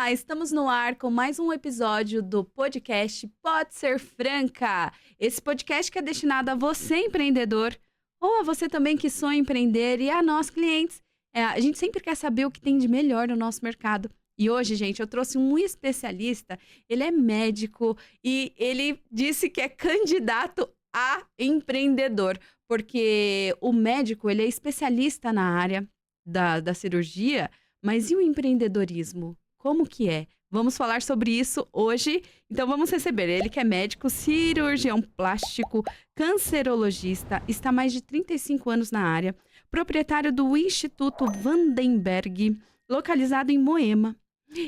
Olá, estamos no ar com mais um episódio do podcast Pode Ser Franca. Esse podcast que é destinado a você, empreendedor, ou a você também que sonha em empreender e a nós, clientes. A gente sempre quer saber o que tem de melhor no nosso mercado. E hoje, gente, eu trouxe um especialista, ele é médico e ele disse que é candidato a empreendedor, porque o médico, ele é especialista na área da cirurgia, mas e o empreendedorismo? Como que é? Vamos falar sobre isso hoje. Então vamos receber ele que é médico, cirurgião plástico, cancerologista, está há mais de 35 anos na área, proprietário do Instituto Vandenberg, localizado em Moema.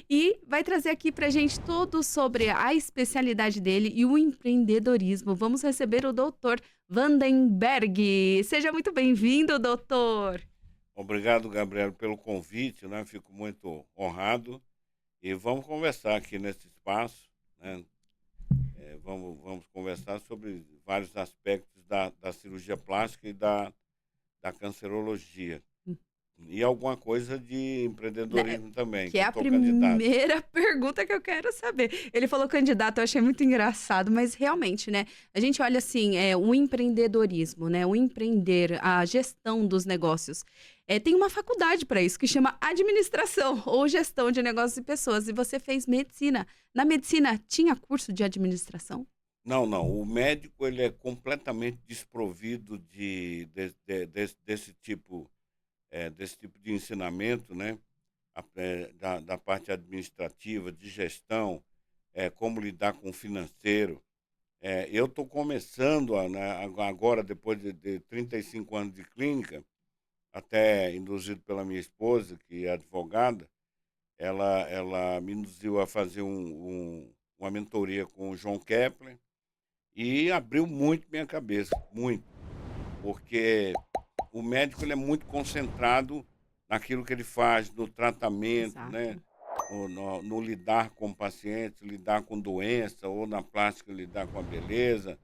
E vai trazer aqui pra gente tudo sobre a especialidade dele e o empreendedorismo. Vamos receber o doutor Vandenberg. Seja muito bem-vindo, doutor. Obrigado, Gabriel, pelo convite, né? Fico muito honrado e vamos conversar aqui nesse espaço, né? Vamos conversar sobre vários aspectos da cirurgia plástica e da cancerologia. E alguma coisa de Né, empreendedorismo também, que que é eu a estou candidato. primeira pergunta que eu quero saber. Ele falou candidato, eu achei muito engraçado, mas realmente, né? A gente olha assim, o empreendedorismo, né? O empreender, a gestão dos negócios. Tem uma faculdade para isso que chama administração ou gestão de negócios e pessoas. E você fez medicina. Na medicina tinha curso de administração? Não, não, o médico ele é completamente desprovido desse tipo de ensinamento, né? Da parte administrativa, de gestão, como lidar com o financeiro. Eu estou começando, né, agora, depois de 35 anos de clínica, até induzido pela minha esposa, que é advogada, ela me induziu a fazer uma mentoria com o João Kepler e abriu muito minha cabeça, muito, porque o médico ele é muito concentrado naquilo que ele faz, no tratamento, né? Exato. No lidar com pacientes, lidar com doença, ou na plástica lidar com a beleza,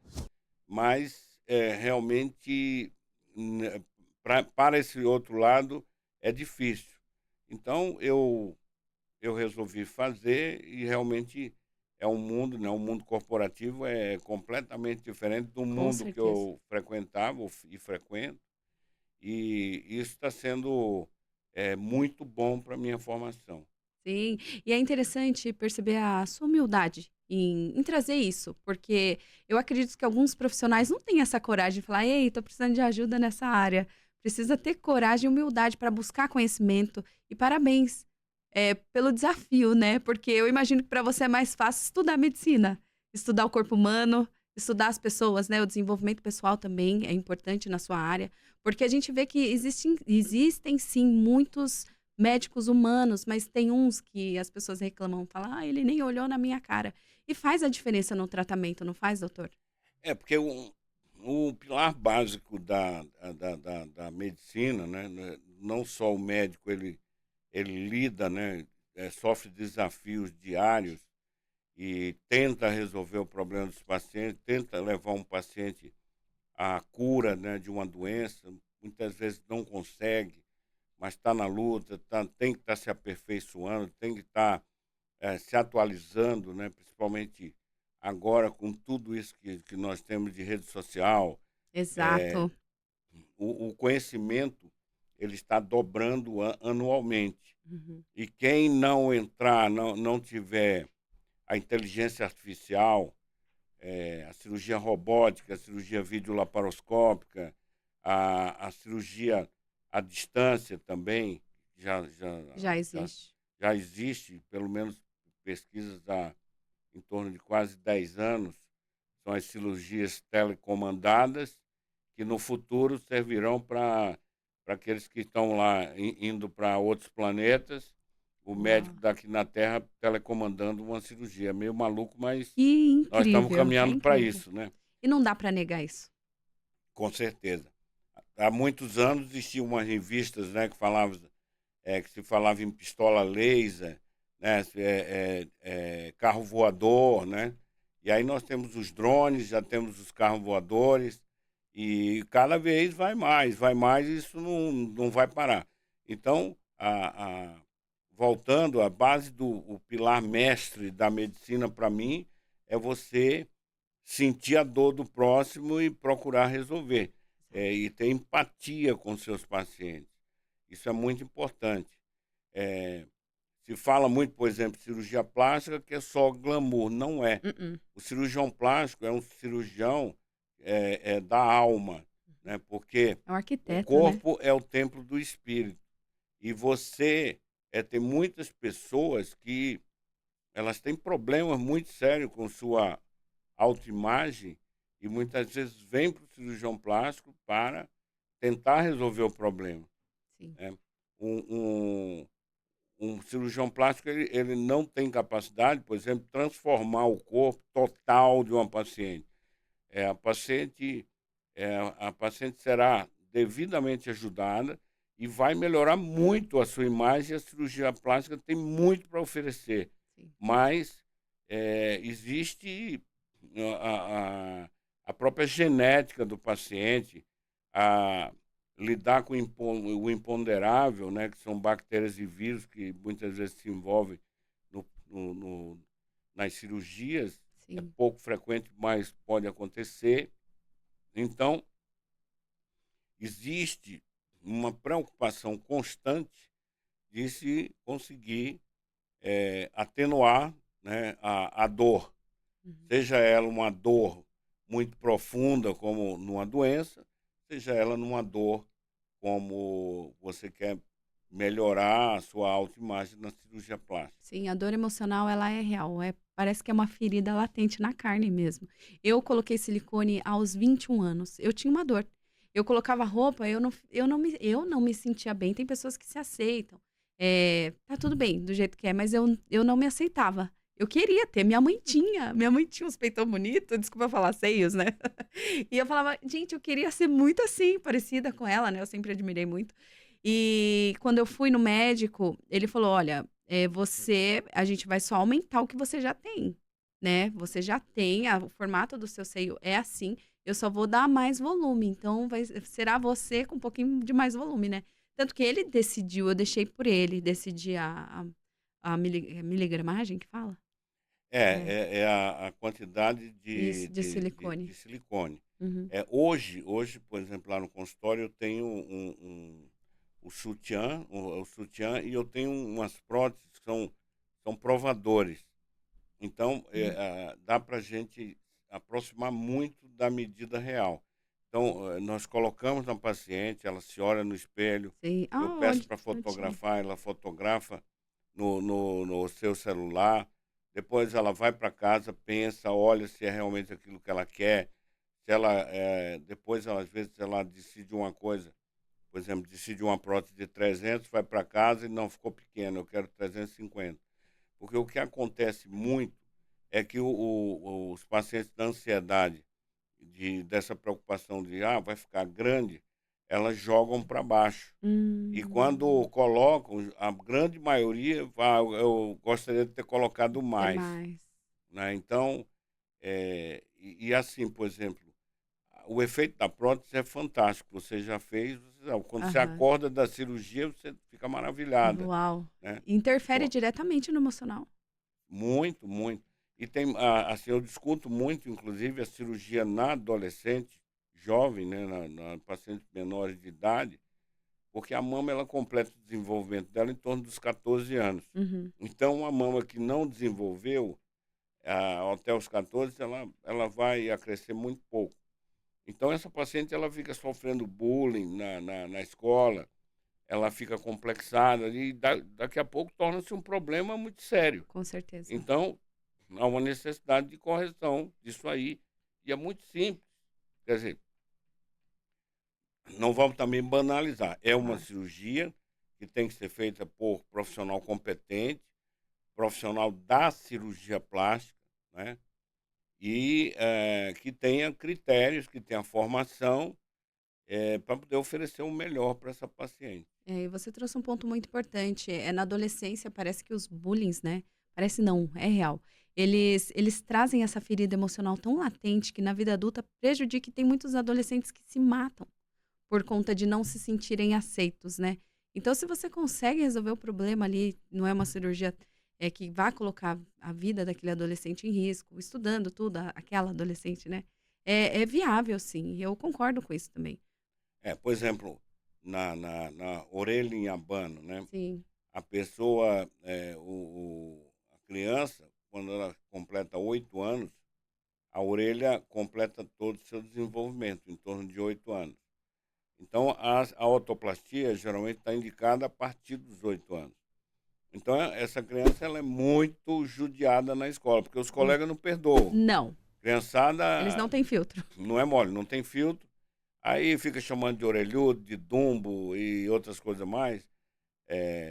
mas realmente para esse outro lado é difícil. Então eu resolvi fazer e realmente é um mundo, né? O mundo corporativo é completamente diferente do Com mundo que certeza. eu frequentava e frequento. E isso está sendo, muito bom para minha formação. Sim, e é interessante perceber a sua humildade em trazer isso, porque eu acredito que alguns profissionais não têm essa coragem de falar: "Ei, tô precisando de ajuda nessa área". Precisa ter coragem e humildade para buscar conhecimento. E parabéns, pelo desafio, né, porque eu imagino que para você é mais fácil estudar medicina, estudar o corpo humano, estudar as pessoas, né, o desenvolvimento pessoal também é importante na sua área, porque a gente vê que existem sim muitos médicos humanos, mas tem uns que as pessoas reclamam, falam: "Ah, ele nem olhou na minha cara". E faz a diferença no tratamento, não faz, doutor? Porque o pilar básico da medicina, né, não só o médico ele lida, né, sofre desafios diários e tenta resolver o problema dos pacientes, tenta levar um paciente à cura, né, de uma doença, muitas vezes não consegue, mas está na luta, tem que estar se aperfeiçoando, tem que estar se atualizando, né, principalmente agora com tudo isso que nós temos de rede social. Exato. O conhecimento ele está dobrando anualmente. Uhum. E quem não entrar, não tiver a inteligência artificial, a cirurgia robótica, a cirurgia videolaparoscópica, a cirurgia à distância também, já, já, Já já, existe. já existe, pelo menos pesquisas há em torno de quase 10 anos, são as cirurgias telecomandadas, que no futuro servirão para aqueles que estão lá indo para outros planetas, o Uau, médico daqui na Terra telecomandando uma cirurgia. É meio maluco, mas nós estamos é caminhando para incrível. isso, né? E não dá para negar isso. Com certeza. Há muitos anos existiam umas revistas, né, que se falava em pistola laser, né, carro voador, né? E aí nós temos os drones, já temos os carros voadores, e cada vez vai mais, e isso não vai parar. Então, voltando, a base o pilar mestre da medicina para mim é você sentir a dor do próximo e procurar resolver, e ter empatia com seus pacientes. Isso é muito importante. Eh, Se fala muito, por exemplo, cirurgia plástica, que é só glamour, não é. Mm-mm. O cirurgião plástico é um cirurgião, da alma, né, porque É um o arquiteto, né? corpo é o templo do espírito. E você, tem muitas pessoas que elas têm problemas muito sérios com sua autoimagem e muitas vezes vêm para o cirurgião plástico para tentar resolver o problema, Sim. né. Um um um cirurgião plástico, ele não tem capacidade, por exemplo, de transformar o corpo total de uma paciente. A paciente será devidamente ajudada e vai melhorar muito a sua imagem. A cirurgia plástica tem muito para oferecer, Sim. mas existe a própria genética do paciente, a lidar com o imponderável, né, que são bactérias e vírus que muitas vezes se envolvem nas cirurgias. É Sim. pouco frequente, mas pode acontecer. Então, existe uma preocupação constante de se conseguir, atenuar, né, a dor, Uhum. seja ela uma dor muito profunda, como numa doença, seja ela numa dor como você quer melhorar a sua autoimagem na cirurgia plástica. Sim, a dor emocional ela é real, parece que é uma ferida latente na carne mesmo. Eu coloquei silicone aos 21 anos, eu tinha uma dor. Eu colocava roupa, eu não me sentia bem. Tem pessoas que se aceitam, tá tudo bem do jeito que é, mas eu não me aceitava. Eu queria ter, minha mãe tinha uns peitão bonito, desculpa falar seios, né. E eu falava: "Gente, eu queria ser muito assim, parecida com ela", né, eu sempre admirei muito. E quando eu fui no médico, ele falou: "Olha, a gente vai só aumentar o que você já tem, né, você já tem o formato do seu seio é assim, eu só vou dar mais volume, então será você com um pouquinho de mais volume, né". Tanto que ele decidiu, eu deixei por ele decidir a miligramagem que fala? É, É a quantidade isso, de silicone. de silicone. Uhum. Hoje, por exemplo, lá no consultório eu tenho o sutiã e eu tenho umas próteses que são provadores. Então, Uhum. dá para a gente aproximar muito da medida real. Então, nós colocamos na paciente, ela se olha no espelho, Sei. eu Ah, peço olha, para não tinha. fotografar, ela fotografa no seu celular, depois ela vai para casa, pensa, olha se é realmente aquilo que ela quer, se ela, depois ela, às vezes ela decide uma coisa, por exemplo, decide uma prótese de 300, vai para casa e não ficou pequena, eu quero 350. Porque o que acontece muito é que os pacientes da ansiedade, dessa preocupação de, vai ficar grande, elas jogam para baixo. E quando Hum, colocam, a grande maioria vai: "Eu gostaria de ter colocado ter mais", mais. né. Então, assim, por exemplo, o efeito da prótese é fantástico. Você já fez, você sabe, quando você Aham. acorda da cirurgia, você fica maravilhada, Uau! né. Interfere Ó, diretamente no emocional. muito, muito. E tem, assim, eu discuto muito, inclusive, a cirurgia na adolescente, jovem, né, na pacientes menores de idade, porque a mama ela completa o desenvolvimento dela em torno dos 14 anos. Uhum. Então, uma mama que não desenvolveu, até os 14, ela vai a crescer muito pouco. Então, essa paciente ela fica sofrendo bullying na escola, ela fica complexada e daqui a pouco torna-se um problema muito sério. Com certeza. Então, há uma necessidade de correção disso aí, e é muito simples. Quer dizer, não vamos também banalizar. É uma Claro. cirurgia que tem que ser feita por profissional competente, profissional da cirurgia plástica, né? E que tenha critérios, que tenha formação, para poder oferecer o melhor para essa paciente. E você trouxe um ponto muito importante, na adolescência parece que os bullings, né, parece não, é real. Eles trazem essa ferida emocional tão latente que na vida adulta prejudica e tem muitos adolescentes que se matam por conta de não se sentirem aceitos, né. Então, se você consegue resolver o problema ali, não é uma cirurgia que vai colocar a vida daquele adolescente em risco, estudando tudo, aquela adolescente, né? É viável, sim. E eu concordo com isso também. Por exemplo, na orelha em abano, né? Sim, A pessoa, a criança, quando ela completa 8 anos, a orelha completa todo o seu desenvolvimento, em torno de 8 anos. Então, a otoplastia geralmente está indicada a partir dos 8 anos. Então, essa criança ela é muito judiada na escola, porque os N- colegas não perdoam. não. Eles não Criançada têm filtro. não é mole, não tem filtro. Aí fica chamando de orelhudo, de dumbo e outras coisas mais.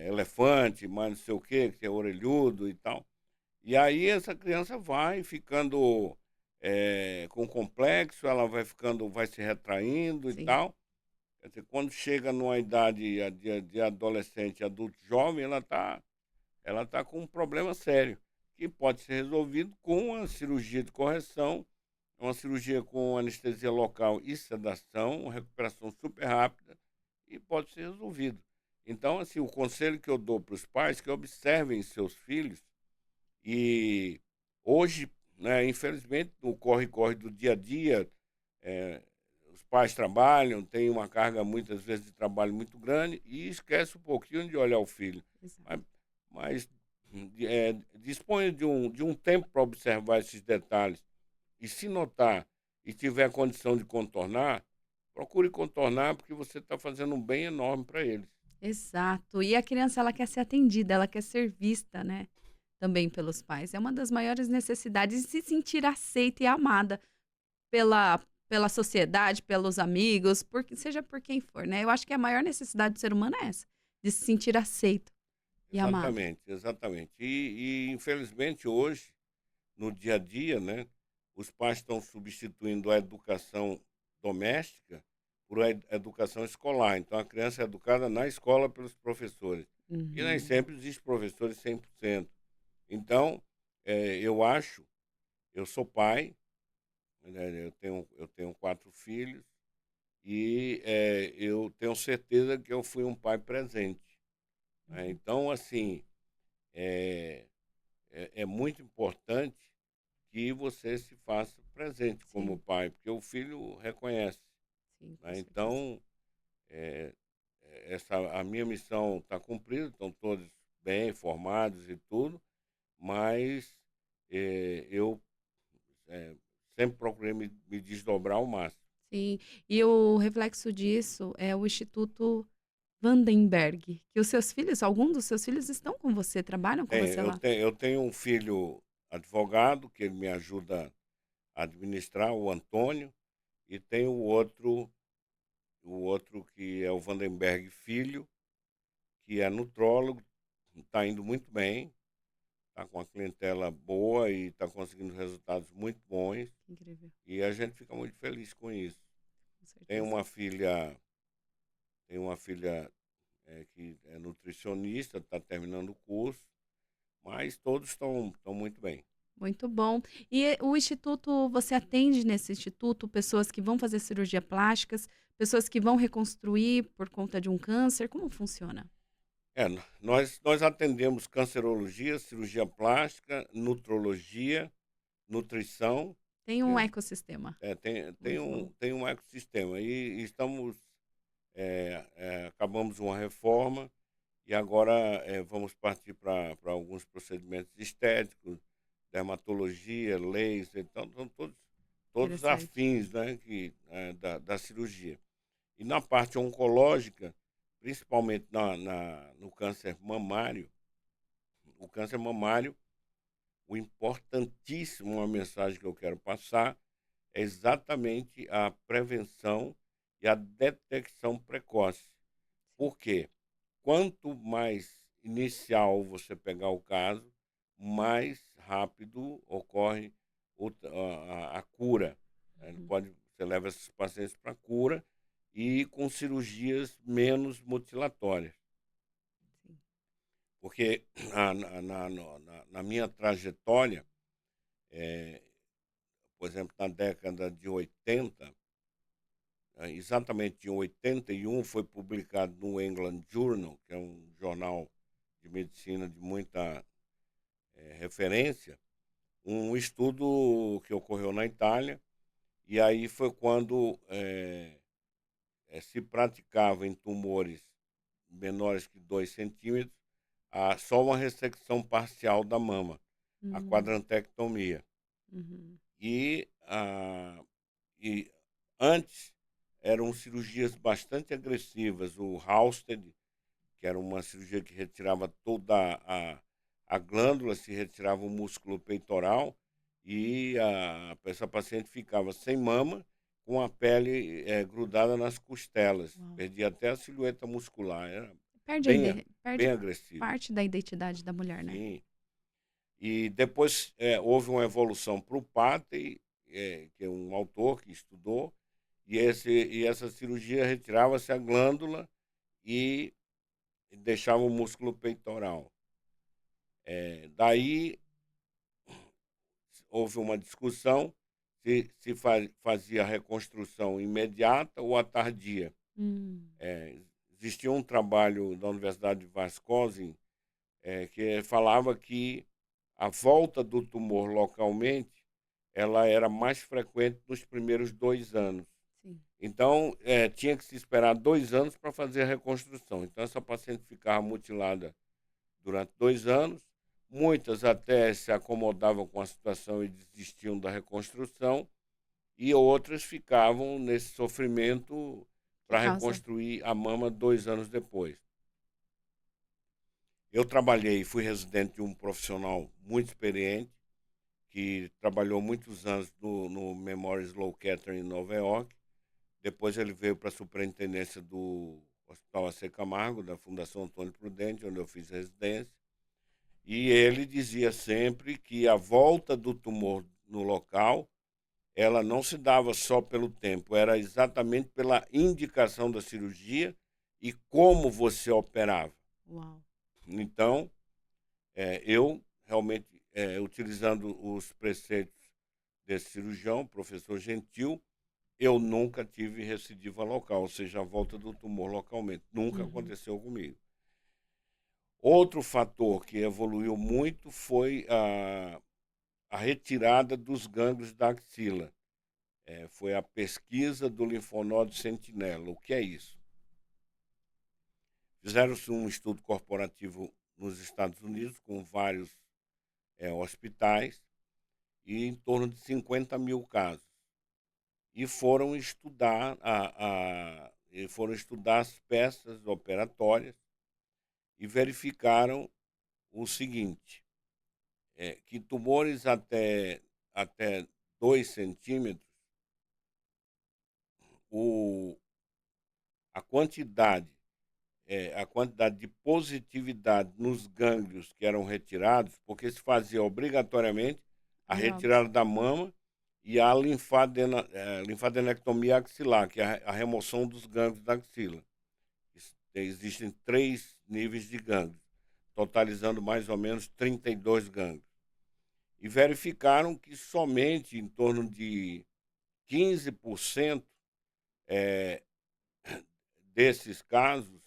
Elefante, mas não sei o quê, que é orelhudo e tal. E aí essa criança vai ficando com complexo, ela vai ficando, vai se retraindo e Sim, tal. Quer dizer, quando chega numa idade de adolescente, adulto jovem, ela tá com um problema sério, que pode ser resolvido com uma cirurgia de correção, uma cirurgia com anestesia local e sedação, uma recuperação super rápida, e pode ser resolvido. Então, assim, o conselho que eu dou para os pais é que observem seus filhos e hoje, né, infelizmente, no corre-corre do dia a dia, eh, os pais trabalham, têm uma carga muitas vezes de trabalho muito grande e esquece um pouquinho de olhar o filho. exato. Mas disponha de um tempo para observar esses detalhes e se notar e tiver condição de contornar, procure contornar porque você está fazendo um bem enorme para eles. Exato. E a criança, ela quer ser atendida, ela quer ser vista, né? Também pelos pais. É uma das maiores necessidades de se sentir aceita e amada pela sociedade, pelos amigos, seja por quem for, né? Eu acho que a maior necessidade do ser humano é essa, de se sentir aceito e amado. Exatamente, exatamente. E infelizmente hoje, no dia a dia, né, os pais estão substituindo a educação doméstica por educação escolar. Então a criança é educada na escola pelos professores. E nem Uhum. sempre existem professores 100%. Então, eu sou pai, né, eu tenho 4 filhos e eu tenho certeza que eu fui um pai presente, né. Uhum. Então, assim, eh é muito importante que você se faça presente como Sim, pai, porque o filho reconhece, sim, com né. certeza. Então, eh, a minha missão está cumprida, estão todos bem formados e tudo, mas, eu, eh, sempre procurei me desdobrar ao máximo. Sim, e o reflexo disso é o Instituto Vandenberg, que os seus filhos, algum dos seus filhos estão com você, trabalham com você lá? Eu tenho um filho advogado, que ele me ajuda a administrar, o Antônio, e tenho o outro que é o Vandenberg filho, que é nutrólogo, está indo muito bem, está com uma clientela boa e está conseguindo resultados muito bons, Incrível, e a gente fica muito feliz com isso. com Tem certeza. uma filha tem uma filha, que é nutricionista, está terminando o curso, mas todos estão muito bem. Muito bom. E o instituto, você atende nesse instituto pessoas que vão fazer cirurgia plásticas, pessoas que vão reconstruir por conta de um câncer, como funciona? Nós atendemos cancerologia, cirurgia plástica, nutrologia, nutrição, Tem um que ecossistema. tem Muito bom. um ecossistema e estamos, acabamos uma reforma e agora, vamos partir para alguns procedimentos estéticos, dermatologia, laser, então são todos Interessante. afins, né, da cirurgia. E na parte oncológica, principalmente no câncer mamário, o câncer mamário, o importantíssimo, uma mensagem que eu quero passar, é exatamente a prevenção e a detecção precoce. Por quê? Quanto mais inicial você pegar o caso, mais rápido ocorre a cura. Uhum. Você leva esses pacientes para a cura e com cirurgias menos mutilatórias. Sim. Porque na minha trajetória, por exemplo, na década de 80, exatamente em 81, foi publicado no England Journal, que é um jornal de medicina de muita referência, um estudo que ocorreu na Itália, e aí foi quando se praticava em tumores menores que 2 centímetros só uma ressecção parcial da mama, a Hum, quadrantectomia. uhum, E, e antes eram cirurgias bastante agressivas. O Halsted, que era uma cirurgia que retirava toda a glândula, se retirava o músculo peitoral e essa paciente ficava sem mama, com a pele grudada nas costelas. uau. Perdia até a silhueta muscular, era Perde bem agressivo. parte da identidade da mulher, né? Sim. E depois houve uma evolução para o Pater, que é um autor que estudou, e essa cirurgia retirava-se a glândula e deixava o músculo peitoral. Daí houve uma discussão se fazia a reconstrução imediata ou a tardia. Hum, Existia um trabalho da Universidade de Wisconsin que falava que a volta do tumor localmente ela era mais frequente nos primeiros 2 anos. sim. Então, tinha que se esperar 2 anos para fazer a reconstrução. Então, essa paciente ficava mutilada durante 2 anos. Muitas até se acomodavam com a situação e desistiam da reconstrução, e outras ficavam nesse sofrimento Que para causa. reconstruir a mama 2 anos depois. Eu trabalhei, fui residente de um profissional muito experiente, que trabalhou muitos anos no Memorial Sloan Kettering em Nova York. Depois ele veio para a superintendência do Hospital AC Camargo, da Fundação Antônio Prudente, onde eu fiz residência. E ele dizia sempre que a volta do tumor no local, ela não se dava só pelo tempo, era exatamente pela indicação da cirurgia e como você operava. Uau. Então, eu realmente, utilizando os preceitos desse cirurgião, professor Gentil, eu nunca tive recidiva local, ou seja, a volta do tumor localmente. Nunca Uhum. aconteceu comigo. Outro fator que evoluiu muito foi a retirada dos gânglios da axila. Foi a pesquisa do linfonodo sentinela. O que é isso? Fizeram-se um estudo corporativo nos Estados Unidos com vários hospitais e em torno de 50 mil casos. E foram estudar as peças operatórias e verificaram o seguinte, que tumores até 2 centímetros, o, a quantidade a quantidade de positividade nos gânglios que eram retirados, porque se fazia obrigatoriamente a Biópsia. retirada da mama e a linfadenectomia axilar, que é a remoção dos gânglios da axila. Existem 3 níveis de gânglios, totalizando mais ou menos 32 gânglios. E verificaram que somente em torno de 15% desses casos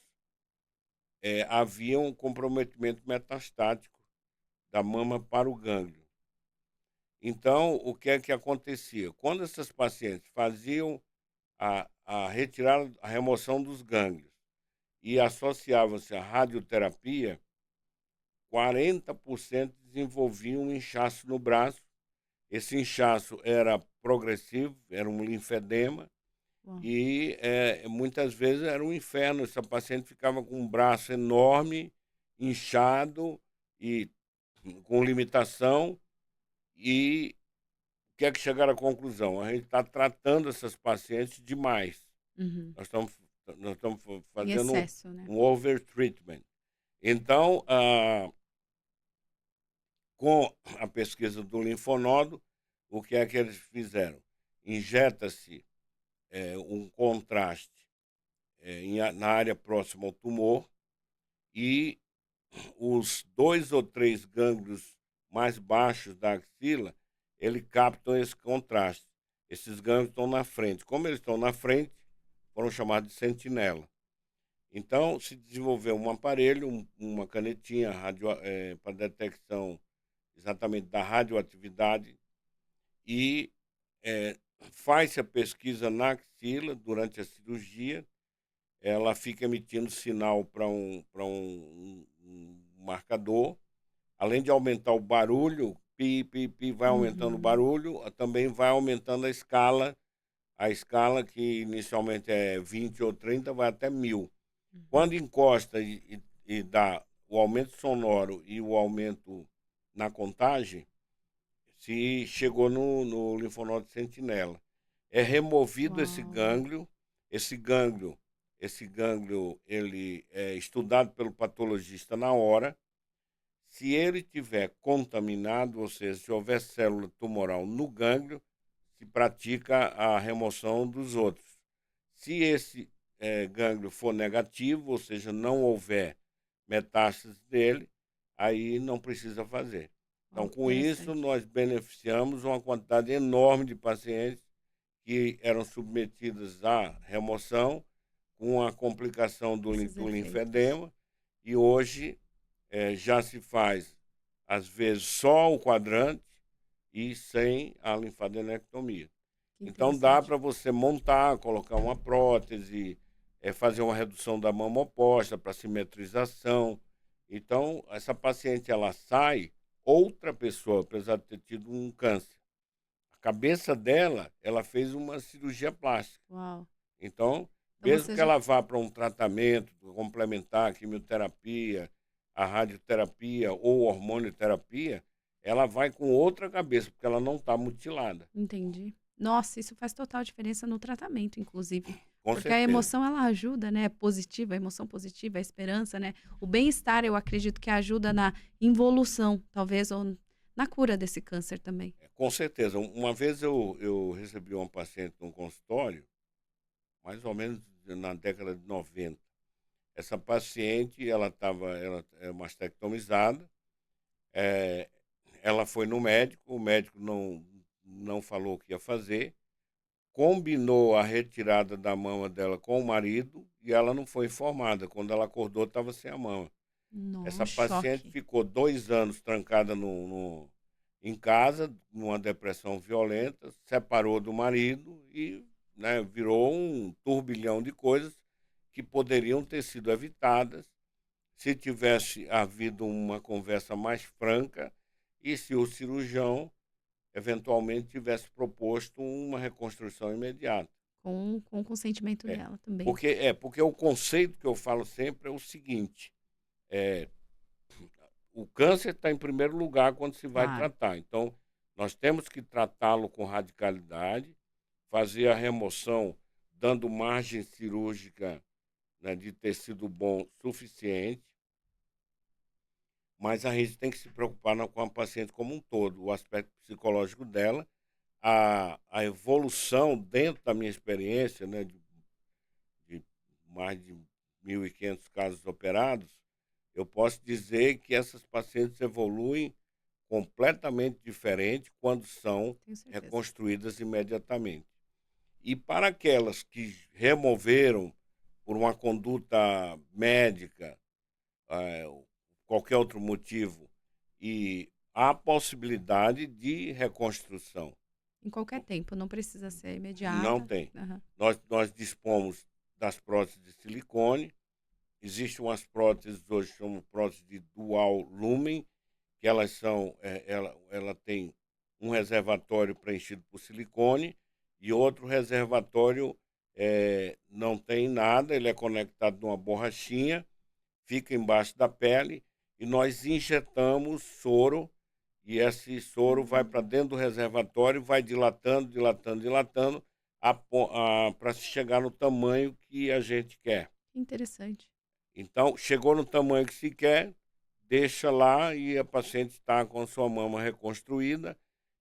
havia um comprometimento metastático da mama para o gânglio. Então, o que é que acontecia? Quando essas pacientes faziam a retirada, a remoção dos gânglios e associavam-se à radioterapia, 40% desenvolviam um inchaço no braço. Esse inchaço era progressivo, era um linfedema, Uau. e muitas vezes era um inferno. Essa paciente ficava com um braço enorme, inchado e com limitação. E o que é que chegaram à conclusão? A gente está tratando essas pacientes demais. Uhum. Nós estamos Em fazendo excesso, né? um overtreatment. Então, com a pesquisa do linfonodo, o que é que eles fizeram? Injeta-se um contraste na área próxima ao tumor, e os 2 ou 3 gânglios mais baixos da axila, ele captam esse contraste. Esses gânglios estão na frente. Como eles estão na frente, foram chamados de sentinela. Então, se desenvolveu um aparelho, uma canetinha para detecção exatamente da radioatividade e faz-se a pesquisa na axila durante a cirurgia. Ela fica emitindo sinal para um marcador, além de aumentar o barulho, pi, pi, pi, vai aumentando o Uhum. barulho, também vai aumentando a escala que inicialmente é 20 ou 30, vai até 1000. Uhum. Quando encosta e dá o aumento sonoro e o aumento na contagem, se chegou no linfonodo sentinela. É removido Uau. esse gânglio ele é estudado pelo patologista na hora. Se ele tiver contaminado, ou seja, se houver célula tumoral no gânglio, se pratica a remoção dos outros. Se esse gânglio for negativo, ou seja, não houver metástase dele, aí não precisa fazer. Então, Uau, que com isso, interessante. nós beneficiamos uma quantidade enorme de pacientes que eram submetidos à remoção com a complicação Esses do efeitos. linfedema e hoje já se faz, às vezes, só o quadrante e sem a linfadenectomia. Que Então dá interessante. para você montar, colocar uma prótese, fazer uma redução da mama oposta para simetrização. Então, essa paciente ela sai outra pessoa, apesar de ter tido um câncer. A cabeça dela, ela fez uma cirurgia plástica. Uau. Então, Então mesmo você que já ela vá para um tratamento complementar, quimioterapia, a radioterapia ou hormonioterapia, ela vai com outra cabeça, porque ela não está mutilada. entendi. Nossa, isso faz total diferença no tratamento, inclusive. Com Porque a certeza. emoção ela ajuda, né? Positiva, a emoção positiva, a esperança, né? O bem-estar, eu acredito que ajuda na involução, talvez, ou na cura desse câncer também. Com certeza. Uma vez eu recebi uma paciente num consultório, mais ou menos na década de 90. Essa paciente, ela é mastectomizada, eh, ela foi no médico, o médico não falou o que ia fazer, combinou a retirada da mama dela com o marido e ela não foi informada. Quando ela acordou, estava sem a mama. No Essa paciente choque. ficou 2 anos trancada em casa, numa depressão violenta, separou do marido e, né, virou um turbilhão de coisas que poderiam ter sido evitadas se tivesse havido uma conversa mais franca e se o cirurgião eventualmente tivesse proposto uma reconstrução imediata. Com o consentimento É, dela também. porque o conceito que eu falo sempre é o seguinte, eh, o câncer está em primeiro lugar quando se vai Claro. tratar. Então, nós temos que tratá-lo com radicalidade, fazer a remoção dando margem cirúrgica, né, de tecido bom suficiente, mas a gente tem que se preocupar com a paciente como um todo, o aspecto psicológico dela, a evolução dentro da minha experiência, né, de mais de 1.500 casos operados, eu posso dizer que essas pacientes evoluem completamente diferente quando são Tenho certeza. reconstruídas imediatamente. E para aquelas que removeram por uma conduta médica, qualquer outro motivo, e há possibilidade de reconstrução. Em qualquer tempo, não precisa ser Não imediata. tem. Aham. Nós dispomos das próteses de silicone, existem umas próteses hoje que chamam próteses de dual lumen, que elas são, ela tem um reservatório preenchido por silicone e outro reservatório não tem nada, ele é conectado numa borrachinha, fica embaixo da pele e nós injetamos soro e esse soro vai para Hum, dentro do reservatório, vai dilatando, dilatando, dilatando, para chegar no tamanho que a gente quer. que interessante. Então, chegou no tamanho que se quer, deixa lá e a paciente está com a sua mama reconstruída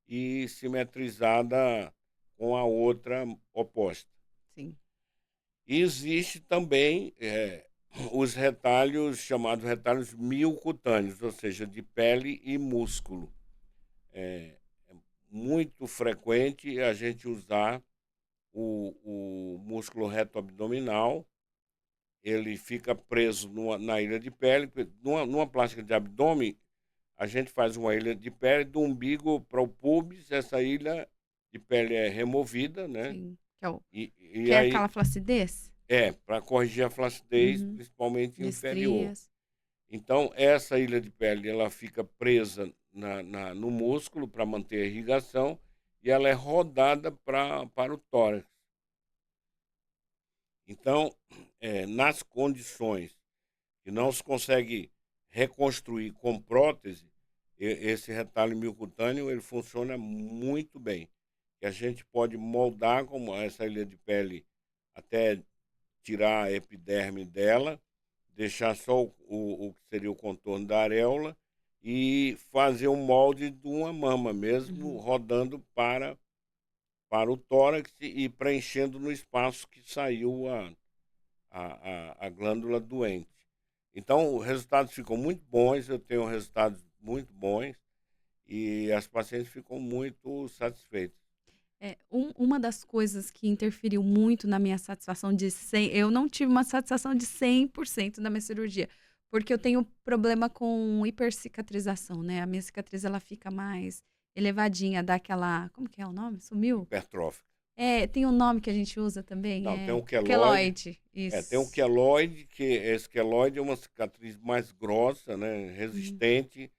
e simetrizada com a outra oposta. Sim. E existe também os retalhos, chamados retalhos miocutâneos, ou seja, de pele e músculo. É muito frequente a gente usar o músculo reto abdominal, ele fica preso na ilha de pele. Numa plástica de abdômen, a gente faz uma ilha de pele do umbigo para o púbis, essa ilha de pele é removida, né? Sim. E Que é aí, aquela flacidez? para corrigir a flacidez, Uhum. principalmente De inferior. estrias. Então, essa ilha de pele, ela fica presa no músculo para manter a irrigação e ela é rodada para o tórax. Então, nas condições que não se consegue reconstruir com prótese, esse retalho miocutâneo ele funciona muito bem. E a gente pode moldar como essa ilha de pele até tirar a epiderme dela, deixar só o que seria o contorno da areola e fazer um molde de uma mama mesmo, Uhum. rodando para o tórax e preenchendo no espaço que saiu a glândula doente. Então, os resultados ficam muito bons, eu tenho resultados muito bons e as pacientes ficam muito satisfeitas. Uma das coisas que interferiu muito na minha satisfação eu não tive uma satisfação de 100% da minha cirurgia, porque eu tenho problema com hipercicatrização, né? A minha cicatriz ela fica mais elevadinha, dá aquela, como que é o nome? Sumiu? Hipertrófica. Tem um nome que a gente usa também, Não, tem o queloide. queloide, Tem o isso. queloide, que esse queloide é uma cicatriz mais grossa, né, Uhum. resistente,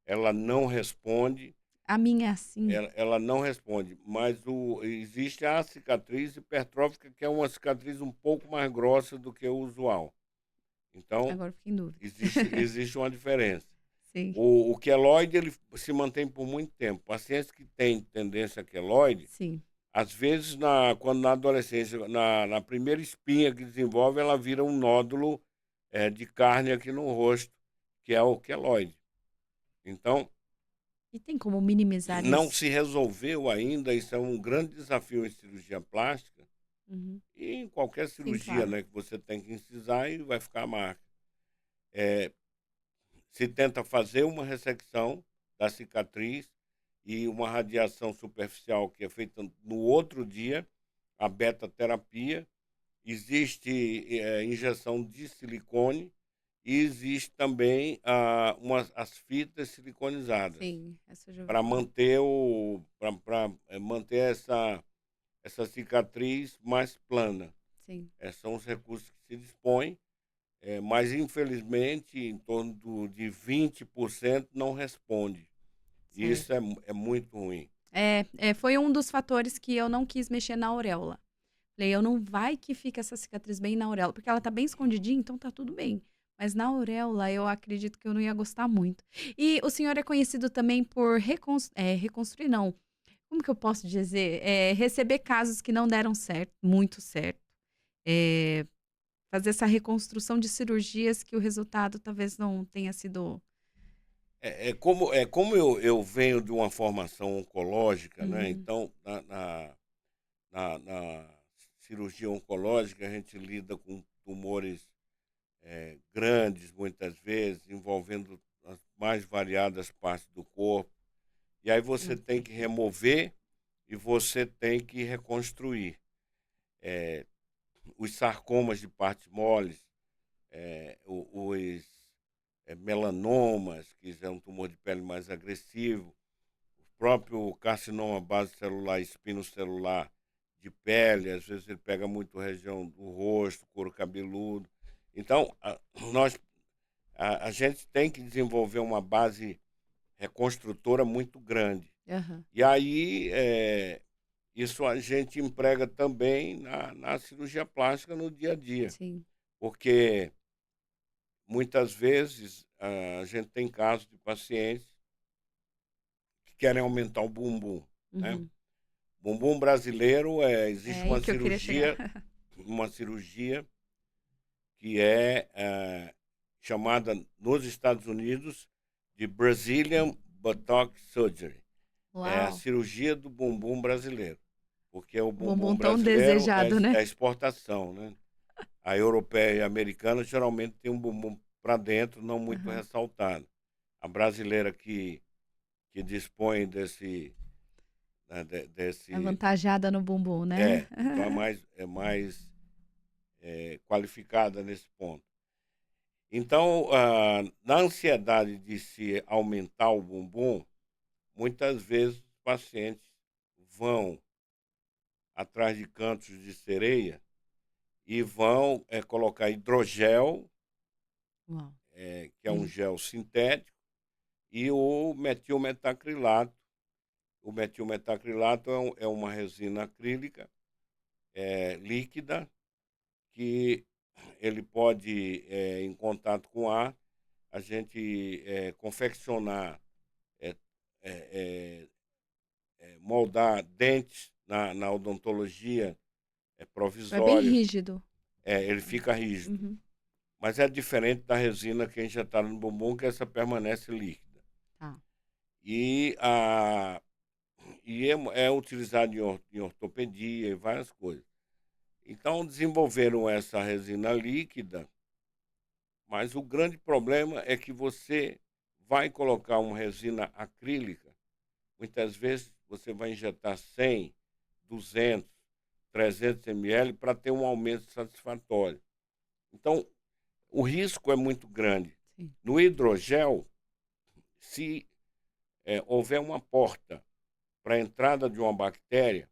ela não responde, A minha é assim. ela não responde, mas existe a cicatriz hipertrófica, que é uma cicatriz um pouco mais grossa do que o usual. Então, Agora eu fiquei em dúvida. existe uma diferença. Sim, O queloide, ele se mantém por muito tempo. Pacientes que têm tendência a queloide, sim. às vezes, quando na adolescência, na primeira espinha que desenvolve, ela vira um nódulo de carne aqui no rosto, que é o queloide. Então, E tem como minimizar não isso? se resolveu ainda, isso é um grande desafio em cirurgia plástica Uhum. e em qualquer Sim, cirurgia, claro. né, que você tem que incisar e vai ficar a marca. É, Se tenta fazer uma ressecção da cicatriz e uma radiação superficial que é feita no outro dia, a beta-terapia. Existe injeção de silicone e existe também as fitas siliconizadas Sim, essa eu já ouvi para falar. manter manter essa cicatriz mais plana. Sim, São os recursos que se dispõem, mas infelizmente em torno de 20% não responde. E isso certo. é muito ruim. Foi um dos fatores que eu não quis mexer na auréola. Falei, eu não vai que fica essa cicatriz bem na auréola, porque ela tá bem escondidinha, então tá tudo bem. Mas na auréola eu acredito que eu não ia gostar muito. E o senhor é conhecido também por reconstruir, não. Como que eu posso dizer? Receber casos que não deram certo, muito certo. É, fazer essa reconstrução de cirurgias que o resultado talvez não tenha sido. Como eu venho de uma formação oncológica, né? Uhum, Então, na cirurgia oncológica, a gente lida com tumores grandes, muitas vezes, envolvendo as mais variadas partes do corpo. E aí você não, tem que remover e você tem que reconstruir. Eh, os sarcomas de partes moles, os melanomas, que é um tumor de pele mais agressivo, o próprio carcinoma base celular, espinocelular de pele, às vezes ele pega muito região do rosto, couro cabeludo. Então, a gente tem que desenvolver uma base reconstrutora muito grande. aham, E aí, isso a gente emprega também na cirurgia plástica no dia a dia, sim. porque muitas vezes a gente tem casos de pacientes que querem aumentar o bumbum, né? Uhum. Bumbum brasileiro, existe É aí que eu queria chegar. uma cirurgia que é chamada nos Estados Unidos de Brazilian Buttock Surgery. É a Uau, cirurgia do bumbum brasileiro, porque o o bumbum bumbum tão brasileiro desejado, né? é exportação, né? A europeia e a americana geralmente tem um bumbum para dentro, não muito Aham. ressaltado. A brasileira que dispõe né, desse... Avantajada no bumbum, né? Então é mais qualificada nesse ponto. Então, na ansiedade de se aumentar o bumbum, muitas vezes os pacientes vão atrás de cantos de sereia e vão colocar hidrogel, Uau. que é um gel sintético, e o metilmetacrilato. O metilmetacrilato é uma resina acrílica líquida que ele pode, em contato com ar, a gente confeccionar, moldar dentes na odontologia É bem provisórios. rígido. Ele fica rígido. Uhum. Mas é diferente da resina que a gente já está no bumbum, que essa permanece líquida. Tá. E, é utilizado em ortopedia e várias coisas. Então, desenvolveram essa resina líquida, mas o grande problema é que você vai colocar uma resina acrílica, muitas vezes você vai injetar 100, 200, 300 ml para ter um aumento satisfatório. Então, o risco é muito grande. Sim. No hidrogel, se houver uma porta para a entrada de uma bactéria,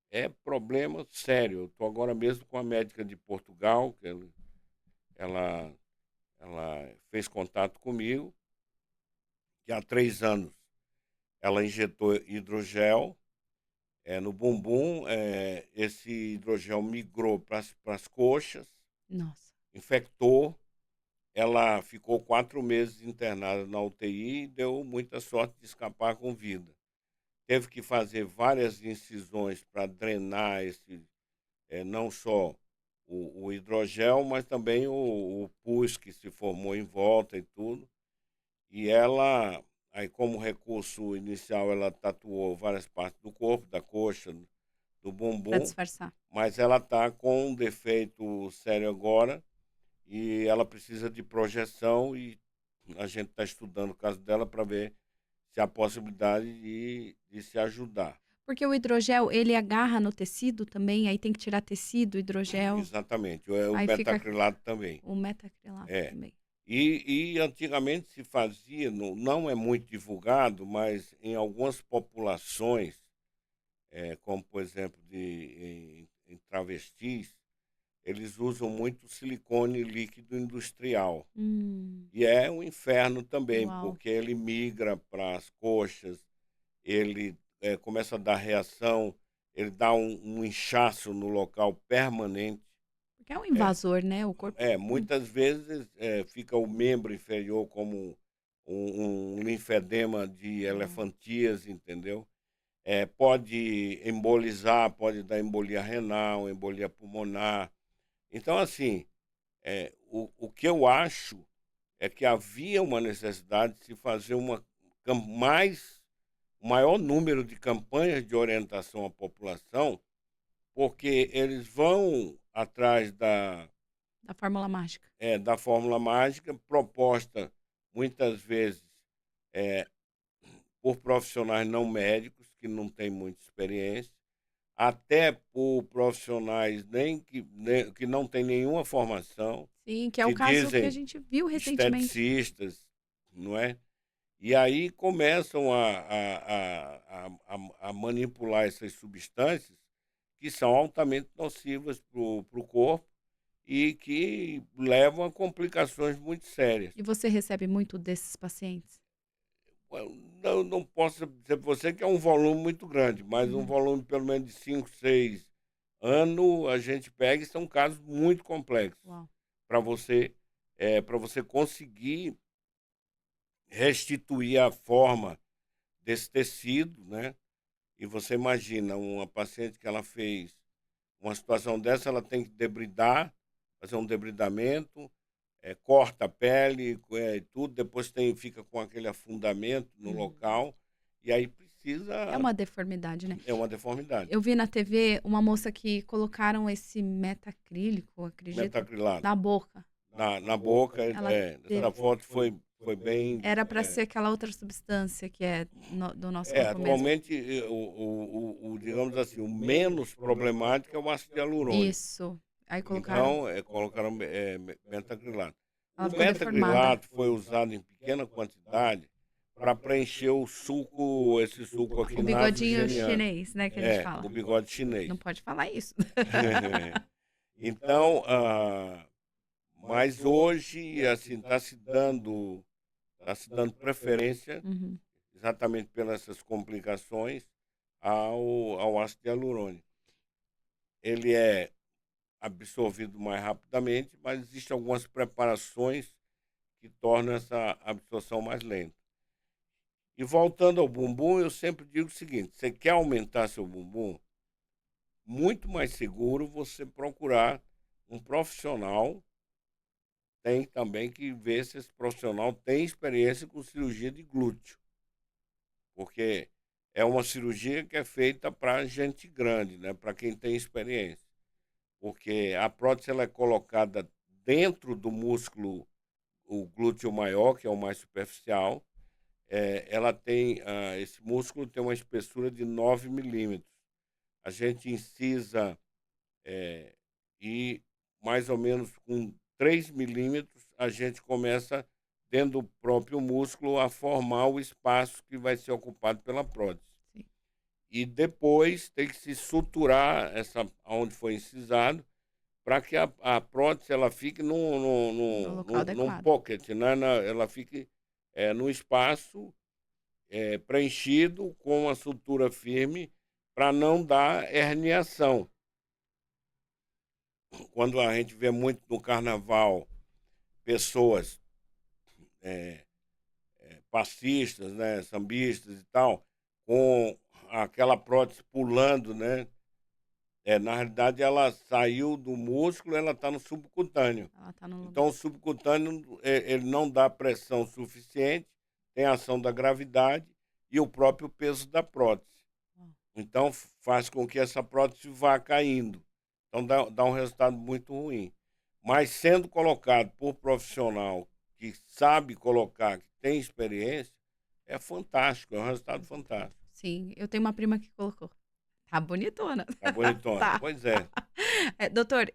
é problema sério. Eu estou agora mesmo com a médica de Portugal, que ela fez contato comigo, que há 3 anos ela injetou hidrogel no bumbum, esse hidrogel migrou para as coxas, Nossa. infectou, ela ficou 4 meses internada na UTI e deu muita sorte de escapar com vida. Teve que fazer várias incisões para drenar não só o hidrogel, mas também o pus que se formou em volta e tudo. E ela, aí como recurso inicial, ela tatuou várias partes do corpo, da coxa, do Para bumbum, disfarçar. mas ela está com um defeito sério agora e ela precisa de projeção e a gente está estudando o caso dela para ver se há possibilidade de se ajudar. Porque o hidrogel, ele agarra no tecido também, aí tem que tirar tecido, hidrogel, Exatamente, o aí fica metacrilato também. o metacrilato É. também. E antigamente se fazia, não é muito divulgado, mas em algumas populações, como por exemplo em travestis, eles usam muito silicone líquido industrial. E é um inferno também, Uau. porque ele migra para as coxas, ele começa a dar reação, ele dá um inchaço no local permanente. Porque é um invasor, né? O corpo. Muitas vezes fica o membro inferior como um linfedema de elefantíase, entendeu? Pode embolizar, pode dar embolia renal, embolia pulmonar. Então, assim, o que eu acho é que havia uma necessidade de se fazer o maior número de campanhas de orientação à população, porque eles vão atrás Da fórmula mágica. da fórmula mágica, proposta muitas vezes por profissionais não médicos, que não têm muita experiência, até por profissionais que não têm nenhuma formação, Sim, que é o se caso que a dizem gente viu recentemente. esteticistas, não é? E aí começam a manipular essas substâncias que são altamente nocivas para o corpo e que levam a complicações muito sérias. E você recebe muito desses pacientes? Não posso dizer para você que é um volume muito grande, mas um volume pelo menos de 5, 6 anos a gente pega e são casos muito complexos Uau. para você conseguir restituir a forma desse tecido, né? E você imagina uma paciente que ela fez uma situação dessa, ela tem que debridar, fazer um debridamento, corta a pele e tudo, depois fica com aquele afundamento no local, e aí precisa... É uma deformidade, né? É uma deformidade. Eu vi na TV uma moça que colocaram esse metacrílico, acredito, Metacrilato. na boca. Na boca, Ela teve- essa foto foi foi bem. Era para ser aquela outra substância que é do nosso corpo mesmo. Atualmente, digamos assim, o menos problemático é o ácido hialurônico. Isso. Aí colocaram, Então, colocaram metacrilato. ela O ficou deformada. metacrilato foi usado em pequena quantidade para preencher o suco, esse suco O aqui bigodinho nasogeniano. chinês, né, que a gente O fala. bigode chinês. Não pode falar isso. Então, mas hoje, assim, tá se dando preferência, Uhum. exatamente pelas essas complicações, ao ácido hialurônico. Ele é absorvido mais rapidamente, mas existem algumas preparações que tornam essa absorção mais lenta. E voltando ao bumbum, eu sempre digo o seguinte: você quer aumentar seu bumbum? Muito mais seguro você procurar um profissional. Tem também que ver se esse profissional tem experiência com cirurgia de glúteo, porque é uma cirurgia que é feita para gente grande, né? Para quem tem experiência, porque a prótese ela é colocada dentro do músculo, o glúteo maior, que é o mais superficial. Ela tem, esse músculo tem uma espessura de 9 milímetros. A gente incisa, e mais ou menos com 3 milímetros a gente começa, dentro do próprio músculo, a formar o espaço que vai ser ocupado pela prótese. Sim. E depois tem que se suturar onde foi incisado, para que a prótese ela fique No local num adequado. pocket, né? Ela fique num espaço preenchido com uma sutura firme, para não dar herniação. Quando a gente vê muito no carnaval pessoas passistas, né, sambistas e tal, com aquela prótese pulando, né? Na realidade, ela saiu do músculo, ela está no subcutâneo. Ela tá no lugar. Então, o subcutâneo, ele não dá pressão suficiente, tem a ação da gravidade e o próprio peso da prótese. Então, faz com que essa prótese vá caindo. Então, dá um resultado muito ruim. Mas, sendo colocado por profissional que sabe colocar, que tem experiência, é fantástico, é um resultado fantástico. Sim, eu tenho uma prima que colocou. Tá bonitona. Tá bonitona? Tá. Pois é. Doutor,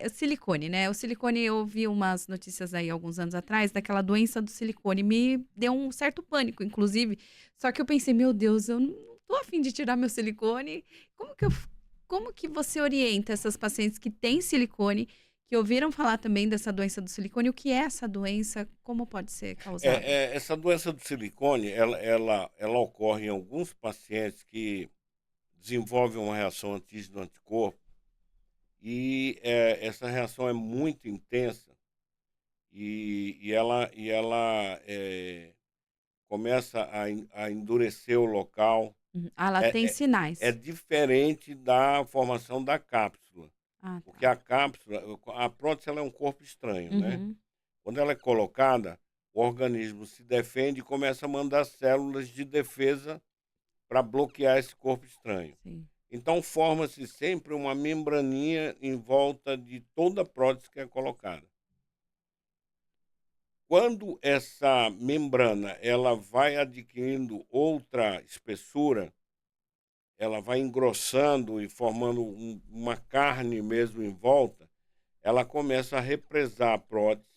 o silicone, né? O silicone, eu vi umas notícias aí alguns anos atrás daquela doença do silicone. Me deu um certo pânico, inclusive. Só que eu pensei, meu Deus, eu não tô a fim de tirar meu silicone. Como que você orienta essas pacientes que têm silicone, que ouviram falar também dessa doença do silicone? O que é essa doença? Como pode ser causada? Essa doença do silicone, ela ocorre em alguns pacientes que desenvolvem uma reação antígeno-anticorpo, e essa reação é muito intensa, e ela começa a endurecer o local. Uhum. Ah, ela tem É, é, é sinais. diferente da formação da cápsula, Ah, porque tá. a prótese ela é um corpo estranho, né? Uhum. Quando ela é colocada, o organismo se defende e começa a mandar células de defesa para bloquear esse corpo estranho. Sim. Então, forma-se sempre uma membraninha em volta de toda a prótese que é colocada. Quando essa membrana ela vai adquirindo outra espessura, ela vai engrossando e formando uma carne mesmo em volta, ela começa a represar a prótese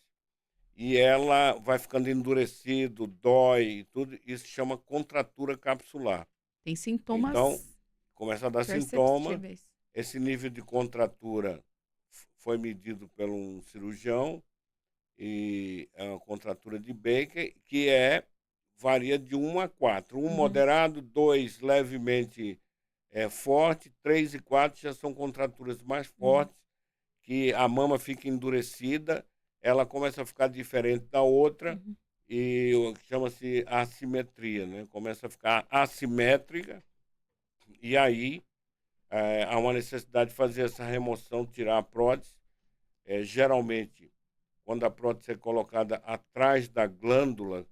e ela vai ficando endurecido, dói e tudo. Isso se chama contratura capsular. Tem Então, sintomas começa a dar sintoma. perceptíveis. Esse nível de contratura foi medido por um cirurgião, e é uma contratura de Baker, que varia de 1 a 4. 1 Uhum. moderado, 2 levemente forte, 3 e 4 já são contraturas mais fortes, que a mama fica endurecida, ela começa a ficar diferente da outra, Uhum. e chama-se assimetria, né? Começa a ficar assimétrica, e aí há uma necessidade de fazer essa remoção, tirar a prótese. Geralmente, quando a prótese é colocada atrás da glândula,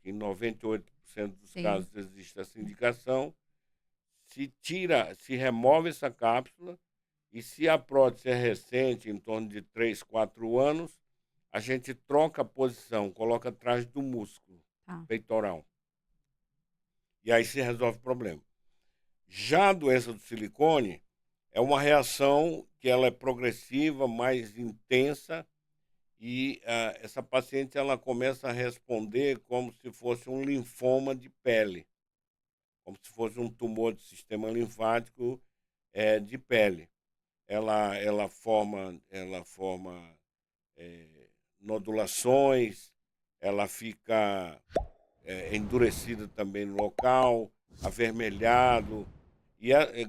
que em 98% dos Sim. casos existe essa indicação, se remove essa cápsula, e se a prótese é recente, em torno de 3, 4 anos, a gente troca a posição, coloca atrás do músculo Tá. peitoral. E aí se resolve o problema. Já a doença do silicone é uma reação que ela é progressiva, mais intensa, e essa paciente ela começa a responder como se fosse um linfoma de pele, como se fosse um tumor do sistema linfático de pele. Ela forma nodulações, ela fica endurecido também no local, avermelhado.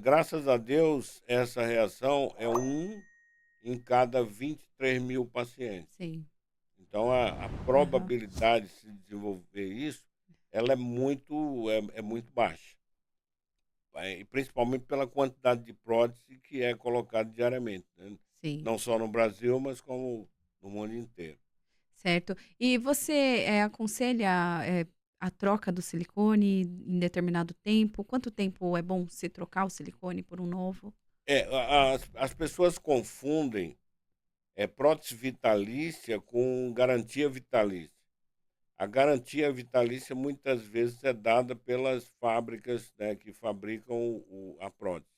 Graças a Deus, essa reação é em cada 23 mil pacientes. Sim. Então, a Aham. probabilidade de se desenvolver isso, ela é muito baixa. E principalmente pela quantidade de prótese que é colocada diariamente, né? Sim. Não só no Brasil, mas como no mundo inteiro. Certo. E você, aconselha, a troca do silicone em determinado tempo? Quanto tempo é bom se trocar o silicone por um novo? As pessoas confundem prótese vitalícia com garantia vitalícia. A garantia vitalícia muitas vezes é dada pelas fábricas, né, que fabricam a prótese.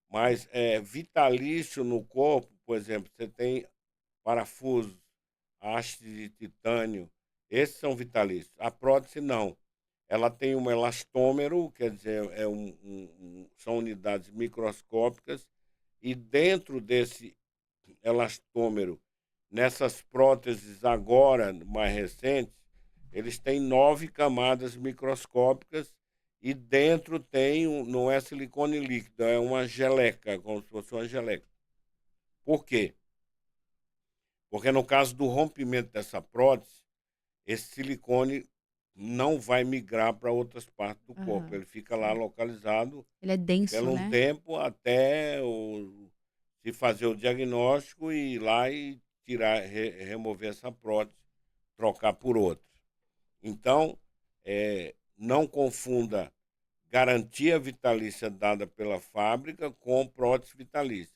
Mas vitalício no corpo, por exemplo, você tem parafusos, haste de titânio, esses são vitalícios. A prótese não. Ela tem um elastômero, quer dizer, são unidades microscópicas, e dentro desse elastômero, nessas próteses agora mais recentes, eles têm 9 camadas microscópicas e dentro tem, não é silicone líquido, é uma geleca, como se fosse uma geleca. Por quê? Porque no caso do rompimento dessa prótese, esse silicone não vai migrar para outras partes do corpo. Aham, Ele fica lá sim. localizado Ele é denso, pelo um né? tempo até se fazer o diagnóstico e ir lá e remover essa prótese, trocar por outra. Então, não confunda garantia vitalícia dada pela fábrica com prótese vitalícia.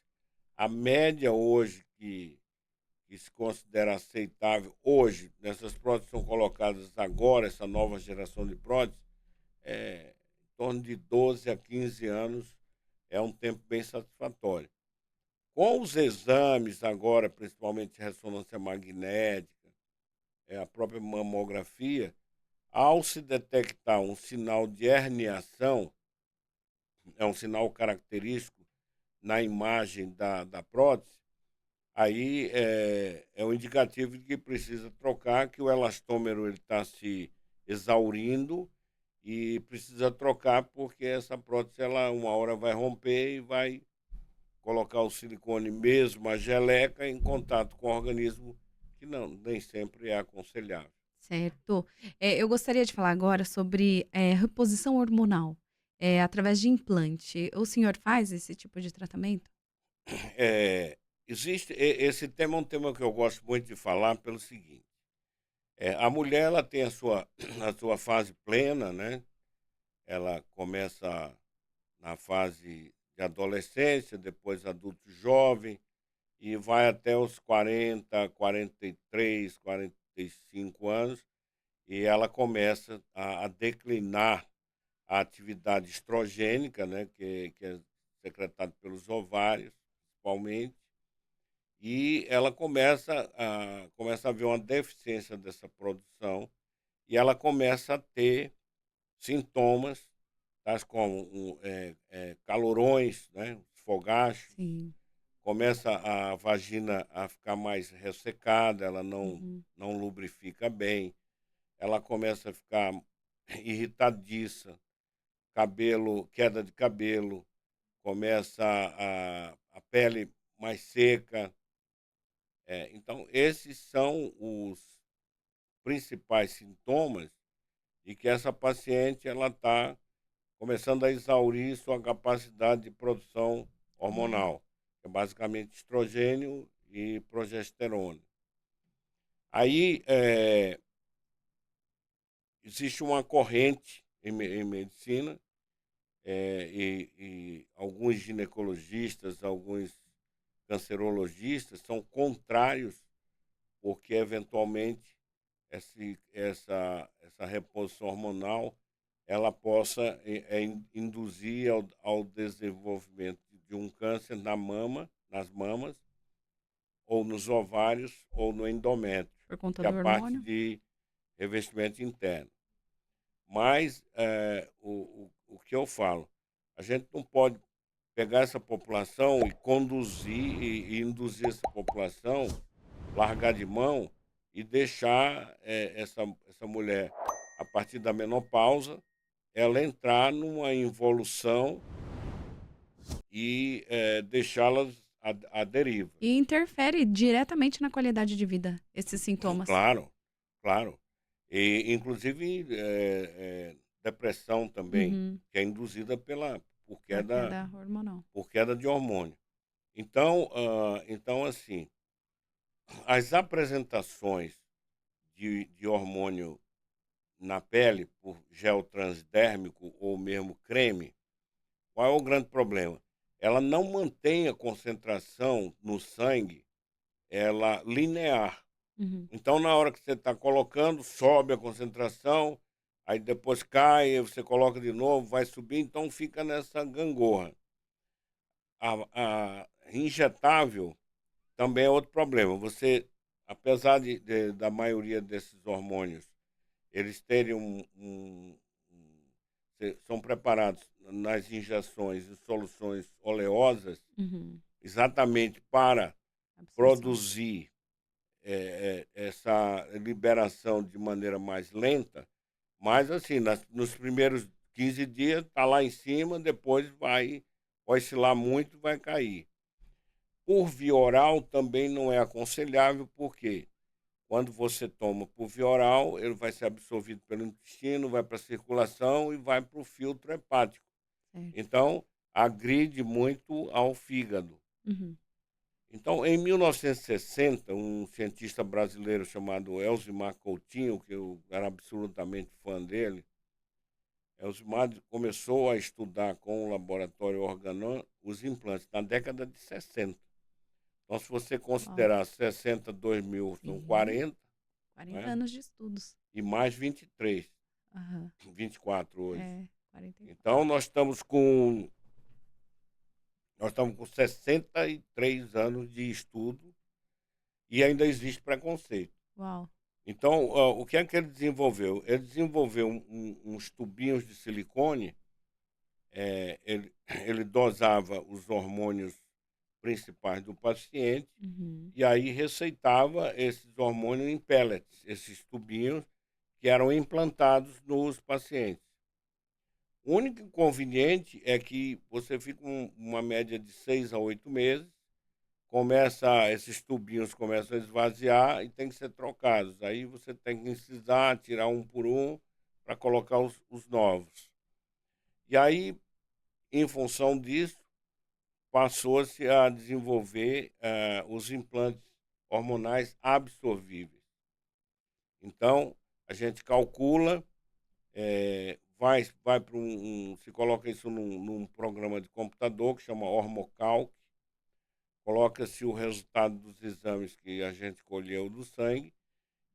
A média hoje que se considera aceitável, hoje, nessas próteses que são colocadas agora, essa nova geração de próteses, em torno de 12 a 15 anos, é um tempo bem satisfatório. Com os exames agora, principalmente ressonância magnética, a própria mamografia, ao se detectar um sinal de herniação, é um sinal característico na imagem da prótese, aí é um indicativo de que precisa trocar, que o elastômero está se exaurindo e precisa trocar porque essa prótese ela uma hora vai romper e vai colocar o silicone mesmo, a geleca, em contato com o organismo, que não, nem sempre é aconselhável. Certo. Eu gostaria de falar agora sobre, reposição hormonal, através de implante. O senhor faz esse tipo de tratamento? É, esse tema é um tema que eu gosto muito de falar pelo seguinte, a mulher ela tem a sua fase plena, né? Ela começa na fase de adolescência, depois adulto jovem, e vai até os 40, 43, 45 anos, e ela começa a declinar a atividade estrogênica, né, que é secretada pelos ovários, principalmente, e ela começa a haver uma deficiência dessa produção, e ela começa a ter sintomas, tais como calorões, né, fogachos, Sim. começa a vagina a ficar mais ressecada, ela Uhum. não lubrifica bem, ela começa a ficar irritadiça, queda de cabelo, começa a pele mais seca. Então, esses são os principais sintomas de que essa paciente ela está começando a exaurir sua capacidade de produção Uhum. hormonal, que é basicamente estrogênio e progesterona. Aí existe uma corrente em medicina, e alguns ginecologistas, alguns cancerologistas são contrários porque eventualmente essa reposição hormonal ela possa induzir ao desenvolvimento de um câncer na mama, nas mamas, ou nos ovários, ou no endométrio, Por conta que é a do parte hormônio? de revestimento interno. Mas o que eu falo, a gente não pode pegar essa população e conduzir e induzir essa população, largar de mão e deixar essa mulher, a partir da menopausa, ela entrar numa involução e deixá-las à deriva. E interfere diretamente na qualidade de vida, esses sintomas. Claro, claro. E, inclusive, depressão também, Uhum. que é induzida por Por queda, queda hormonal. por queda de hormônio. Então, assim, as apresentações de hormônio na pele, por gel transdérmico ou mesmo creme, qual é o grande problema? Ela não mantém a concentração no sangue, ela linear. Uhum. Então, na hora que você está colocando, sobe a concentração, aí depois cai, aí você coloca de novo, vai subir, então fica nessa gangorra. A injetável também é outro problema. Você, apesar da maioria desses hormônios, eles terem são preparados nas injeções e soluções oleosas, Uhum. exatamente para Absorção. produzir essa liberação de maneira mais lenta, mas assim, nos primeiros 15 dias está lá em cima, depois vai oscilar muito e vai cair. Por via oral também não é aconselhável, porque quando você toma por via oral, ele vai ser absorvido pelo intestino, vai para a circulação e vai para o filtro hepático. Certo. Então, agride muito ao fígado. Uhum. Então, em 1960, um cientista brasileiro chamado Elzimar Coutinho, que eu era absolutamente fã dele, Elzimar começou a estudar com o laboratório Organon os implantes na década de 60. Então, se você Uau. considerar 60, 2000, são Sim. 40, 40 né? anos de estudos. E mais 23, Aham. 24 hoje. É, 44. Então, nós estamos com 63 anos de estudo e ainda existe preconceito. Uau. Então, o que é que ele desenvolveu? Ele desenvolveu uns tubinhos de silicone, ele dosava os hormônios principais do paciente Uhum. e aí receitava esses hormônios em pellets, esses tubinhos que eram implantados nos pacientes. O único inconveniente é que você fica uma média de 6 a 8 meses, esses tubinhos começam a esvaziar e tem que ser trocados. Aí você tem que incisar, tirar um por um para colocar os novos. E aí, em função disso, passou-se a desenvolver os implantes hormonais absorvíveis. Então, a gente calcula, vai para se coloca isso num programa de computador que chama Hormocalc, coloca-se o resultado dos exames que a gente colheu do sangue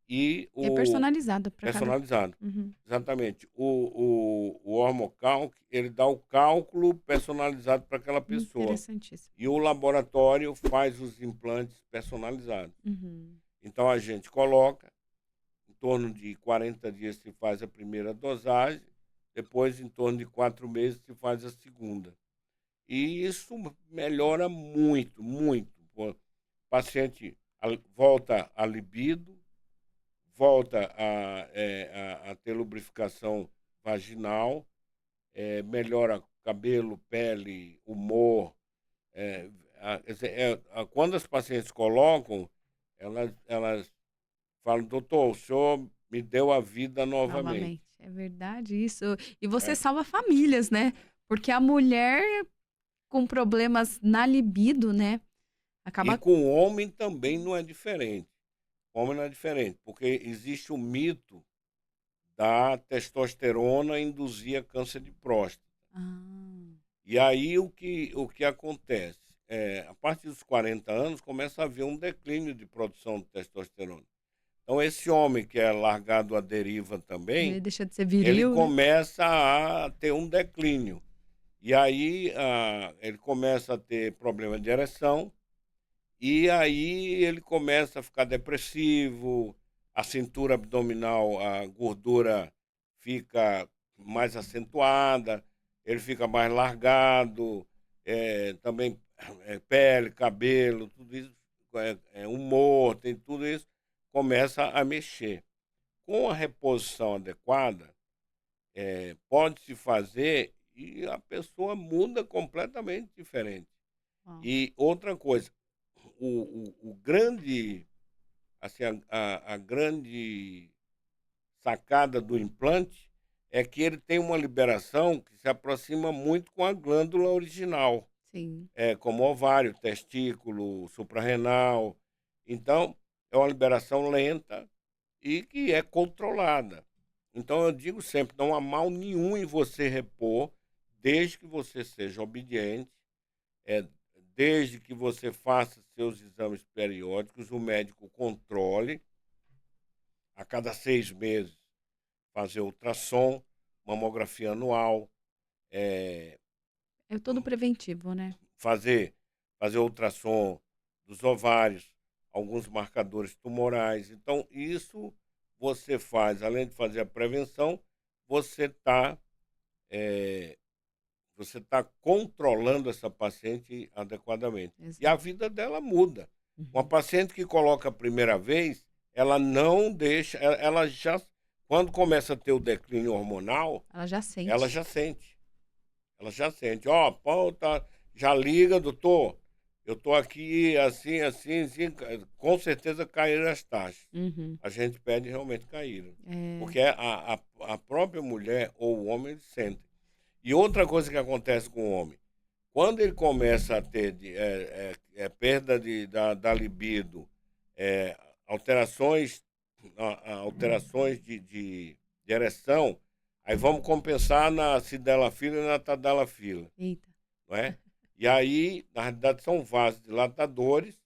e E é o personalizado para cada. personalizado. Uhum. Exatamente. O Hormocalc, ele dá o cálculo personalizado para aquela pessoa. Interessantíssimo. E o laboratório faz os implantes personalizados. Uhum. Então a gente coloca, em torno de 40 dias se faz a primeira dosagem, depois em torno de 4 meses se faz a segunda. E isso melhora muito, muito. O paciente volta a libido, volta a ter lubrificação vaginal, melhora cabelo, pele, humor. Quer dizer, quando as pacientes colocam, elas falam, doutor, o senhor me deu a vida novamente. Novamente. É verdade isso. E você É. salva famílias, né? Porque a mulher com problemas na libido, né? E Acaba. com o homem também não é diferente. O homem não é diferente, porque existe o mito da testosterona induzir câncer de próstata. Ah. E aí o que acontece? a partir dos 40 anos, começa a haver um declínio de produção de testosterona. Então, esse homem que é largado à deriva Ele também, deixa de ser ele viril, né? começa a ter um declínio. E aí, ele começa a ter problema de ereção, e aí ele começa a ficar depressivo, a cintura abdominal, a gordura fica mais acentuada, ele fica mais largado, também pele, cabelo, tudo isso, humor, tem tudo isso, começa a mexer. Com a reposição adequada, pode-se fazer e a pessoa muda completamente diferente. Ó, E outra coisa, o grande, assim, a grande sacada do implante é que ele tem uma liberação que se aproxima muito com a glândula original, sim. como ovário, testículo, suprarrenal. Então, é uma liberação lenta e que é controlada. Então, eu digo sempre, não há mal nenhum em você repor, desde que você seja obediente, é, desde que você faça seus exames periódicos, o médico controle, a cada 6 meses, fazer ultrassom, mamografia anual, é, É todo preventivo, né? fazer, fazer ultrassom dos ovários, alguns marcadores tumorais. Então, isso você faz, além de fazer a prevenção, você está você tá controlando essa paciente adequadamente. E a Exato. vida dela muda. Uma Uhum. paciente que coloca a primeira vez, ela não deixa, ela já, quando começa a ter o declínio hormonal, Ela já ela sente. já sente. Ela já sente, ó, pô, tá, já liga, doutor. Eu tô aqui assim, assim, assim, com certeza caíram as taxas. Uhum. A gente pede realmente caíram. É, Porque a própria mulher ou o homem sente. E outra coisa que acontece com o homem, quando ele começa a ter perda da libido, é, alterações, alterações de ereção, aí vamos compensar na sildenafila e na tadalafila, eita. não é? E aí, na realidade, são vasos dilatadores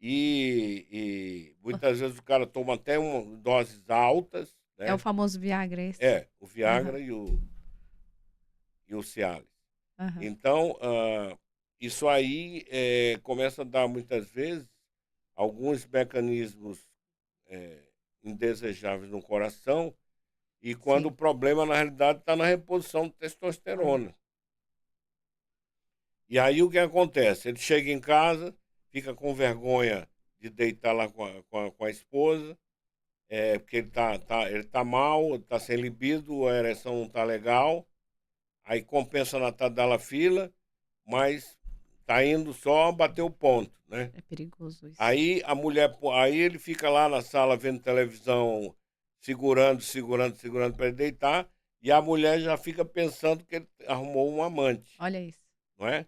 e muitas vezes o cara toma até doses altas, É o né? famoso Viagra esse? O Aham, Viagra e o Cialis. aham. Então, isso aí começa a dar, muitas vezes, alguns mecanismos indesejáveis no coração, e quando o Sim. problema, na realidade, está na reposição de Olha. testosterona. E aí o que acontece? Ele chega em casa, fica com vergonha de deitar lá com a esposa, porque ele tá mal, está sem libido, a ereção não está legal, aí compensa na tadalafila, mas tá indo só bater o ponto, né? É perigoso isso. Aí a mulher, aí ele fica lá na sala vendo televisão, segurando para ele deitar, e a mulher já fica pensando que ele arrumou um amante, Olha isso. não é?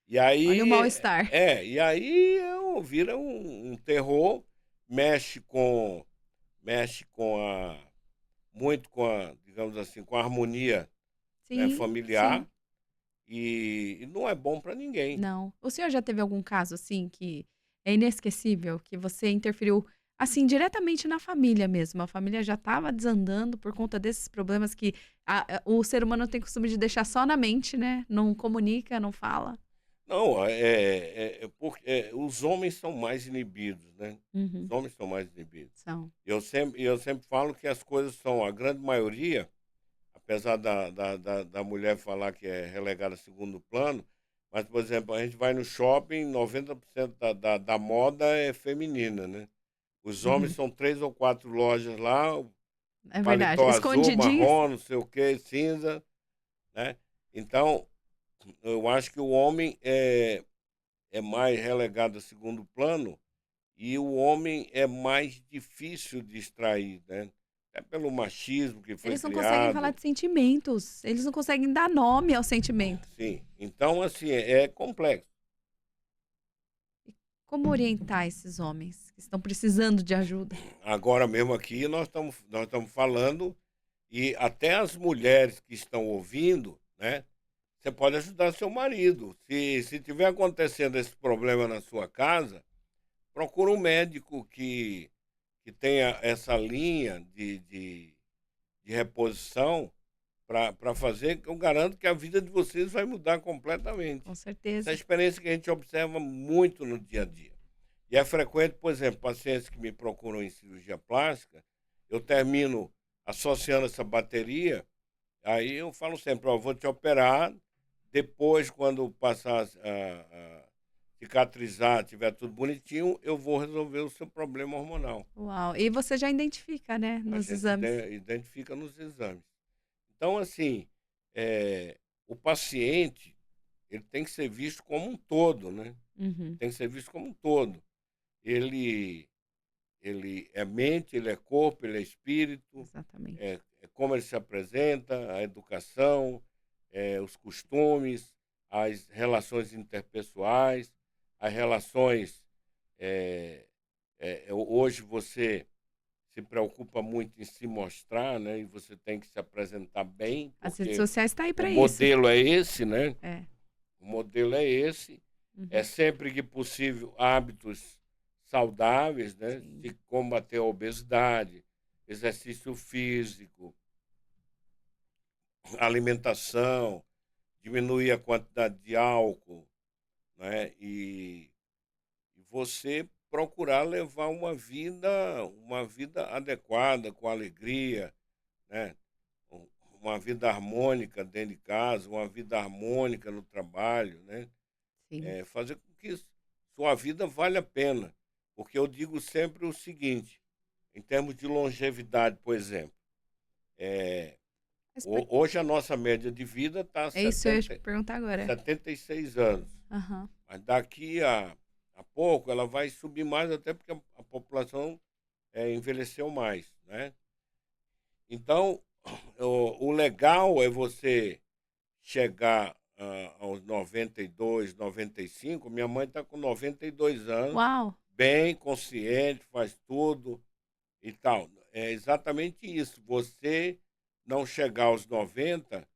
E Olha o aí, mal-estar. vira um terror, mexe com muito com digamos assim, com a harmonia, né, Sim, sim. familiar, e não é bom para ninguém. Não. O senhor já teve algum caso, assim, que é inesquecível, que você interferiu, assim, diretamente na família mesmo? A família já estava desandando por conta desses problemas que o ser humano tem costume de deixar só na mente, né? Não comunica, não fala. Não, porque os homens são mais inibidos, né? Os Uhum. homens são mais inibidos. São. Eu sempre falo que as coisas são, a grande maioria, apesar da mulher falar que é relegada a segundo plano, mas, por exemplo, a gente vai no shopping, 90% da moda é feminina, né? Os homens Uhum. são 3 ou 4 lojas lá, É verdade. paletó azul, Escondidinhas. marrom, não sei o que, cinza, né? Então, eu acho que o homem é mais relegado a segundo plano e o homem é mais difícil de extrair, né? É pelo machismo que foi Eles não conseguem falar criado. de sentimentos. Eles não conseguem dar nome ao sentimento. Sim. Então, assim, é complexo. Como orientar esses homens que estão precisando de ajuda? Agora mesmo aqui nós estamos falando, e até as mulheres que estão ouvindo, né? você pode ajudar seu marido. Se tiver acontecendo esse problema na sua casa, procura um médico que tenha essa linha de reposição para fazer, que eu garanto que a vida de vocês vai mudar completamente. Com Essa é a certeza. experiência que a gente observa muito no dia a dia. E é frequente, por exemplo, pacientes que me procuram em cirurgia plástica, eu termino associando essa bateria, aí eu falo sempre, ó, vou te operar, depois, quando passar a cicatrizar, tiver tudo bonitinho, eu vou resolver o seu problema hormonal. Uau! E você já identifica, né, A nos gente exames. identifica nos exames. Então, assim, o paciente, ele tem que ser visto como um todo, né? Uhum, Tem que ser visto como um todo. Ele, ele é mente, ele é corpo, ele é espírito, exatamente. é como ele se apresenta, a educação, os costumes, as relações interpessoais, as relações. Hoje você se preocupa muito em se mostrar, né? E você tem que se apresentar bem, As redes porque sociais tá aí o para isso. modelo é esse, né? É. O modelo é esse. É Uhum. sempre que possível hábitos saudáveis, né? Sim. Se combater a obesidade, exercício físico, alimentação, diminuir a quantidade de álcool, né? E você procurar levar uma vida adequada, com alegria, né? Uma vida harmônica dentro de casa, uma vida harmônica no trabalho, né? Sim. Fazer com que sua vida vale a pena. Porque eu digo sempre o seguinte, em termos de longevidade, por exemplo, Mas por hoje a nossa média de vida está é isso que eu ia te perguntar agora. 76 anos. Aham. Mas daqui a pouco ela vai subir mais, até porque a população envelheceu mais, né? Então, o legal é você chegar aos 92, 95. Minha mãe está com 92 anos, Uau! bem consciente, faz tudo e tal. É exatamente isso. Você não chegar aos 90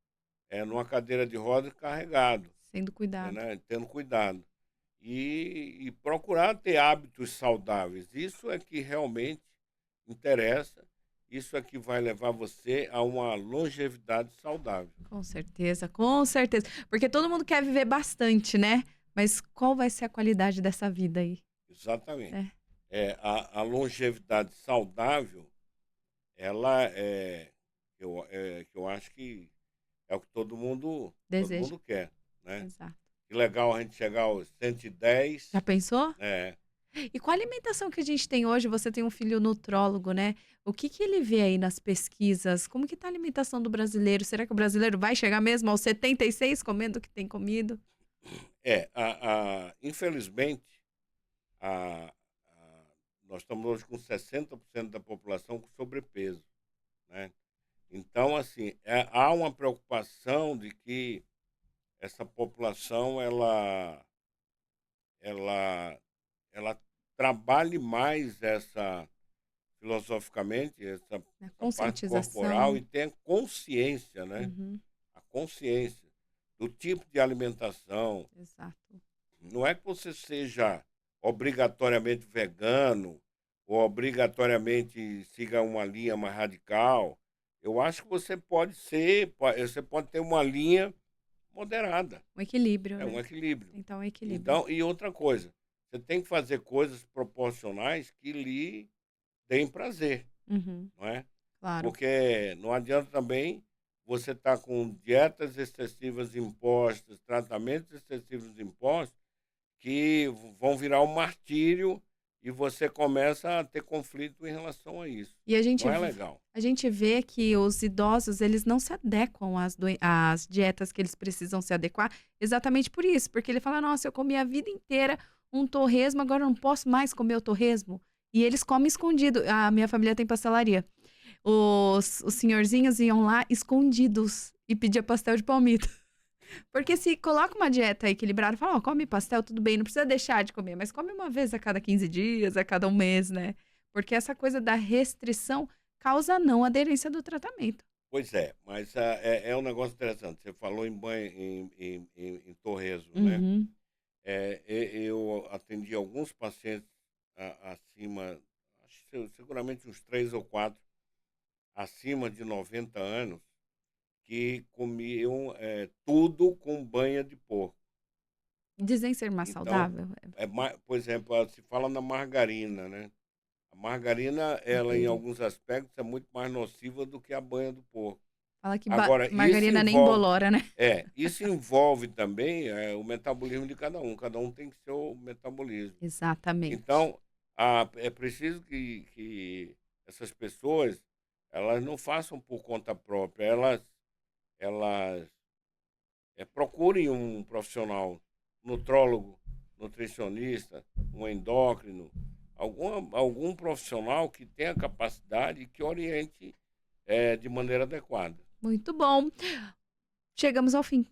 numa cadeira de rodas carregado, Sendo cuidado. né? Tendo cuidado. E procurar ter hábitos saudáveis. Isso é que realmente interessa. Isso é que vai levar você a uma longevidade saudável. Com certeza, com certeza. Porque todo mundo quer viver bastante, né? Mas qual vai ser a qualidade dessa vida aí, Exatamente. né? A longevidade saudável, ela que eu acho que é o que todo Desejo. mundo quer, né? Exato. Que legal a gente chegar aos 110, Já pensou? né? E com a alimentação que a gente tem hoje, você tem um filho nutrólogo, né? O que que ele vê aí nas pesquisas? Como que tá a alimentação do brasileiro? Será que o brasileiro vai chegar mesmo aos 76 comendo o que tem comido? Infelizmente, a, a- nós estamos hoje com 60% da população com sobrepeso, né? Então, assim, há uma preocupação de que essa população ela, ela trabalhe mais filosoficamente, Na essa parte corporal conscientização. e tenha consciência, né? Uhum, A consciência do tipo de alimentação. exato. Não é que você seja obrigatoriamente vegano ou obrigatoriamente siga uma linha mais radical. Eu acho que você pode ter uma linha moderada, Um equilíbrio, é um né? equilíbrio. Tentar um equilíbrio. Então, e outra coisa, você tem que fazer coisas proporcionais que lhe deem prazer, Uhum, não é? claro. Porque não adianta também você estar com dietas excessivas impostas, tratamentos excessivos impostos, que vão virar um martírio e você começa a ter conflito em relação a isso. E a gente Não é v legal. a gente vê que os idosos, eles não se adequam às dietas que eles precisam se adequar, exatamente por isso, porque ele fala: "Nossa, eu comi a vida inteira um torresmo, agora eu não posso mais comer o torresmo". E eles comem escondido. A minha família tem pastelaria. Os senhorzinhos iam lá escondidos e pedia pastel de palmito. Porque se coloca uma dieta equilibrada, fala: "Ó, come pastel, tudo bem, não precisa deixar de comer, mas come uma vez a cada 15 dias, a cada um mês, né?". Porque essa coisa da restrição causa a não aderência do tratamento. Pois é, mas é um negócio interessante. Você falou em banho, em torresmo, né? Uhum. Eu atendi alguns pacientes acima, acho que seguramente uns 3 ou 4, acima de 90 anos, que comiam tudo com banha de porco. Dizem ser mais Então, saudável? por exemplo, se fala na margarina, né? A margarina, ela em Verdura. alguns aspectos é muito mais nociva do que a banha do porco. Fala que Agora, margarina nem embolora, né? isso envolve também o metabolismo de cada um tem que ser o metabolismo. Exatamente. Então, é preciso que essas pessoas, elas não façam por conta própria, elas procurem um profissional, nutrólogo, nutricionista, um endócrino, algum profissional que tenha capacidade e que oriente de maneira adequada. Muito bom. Chegamos ao fim.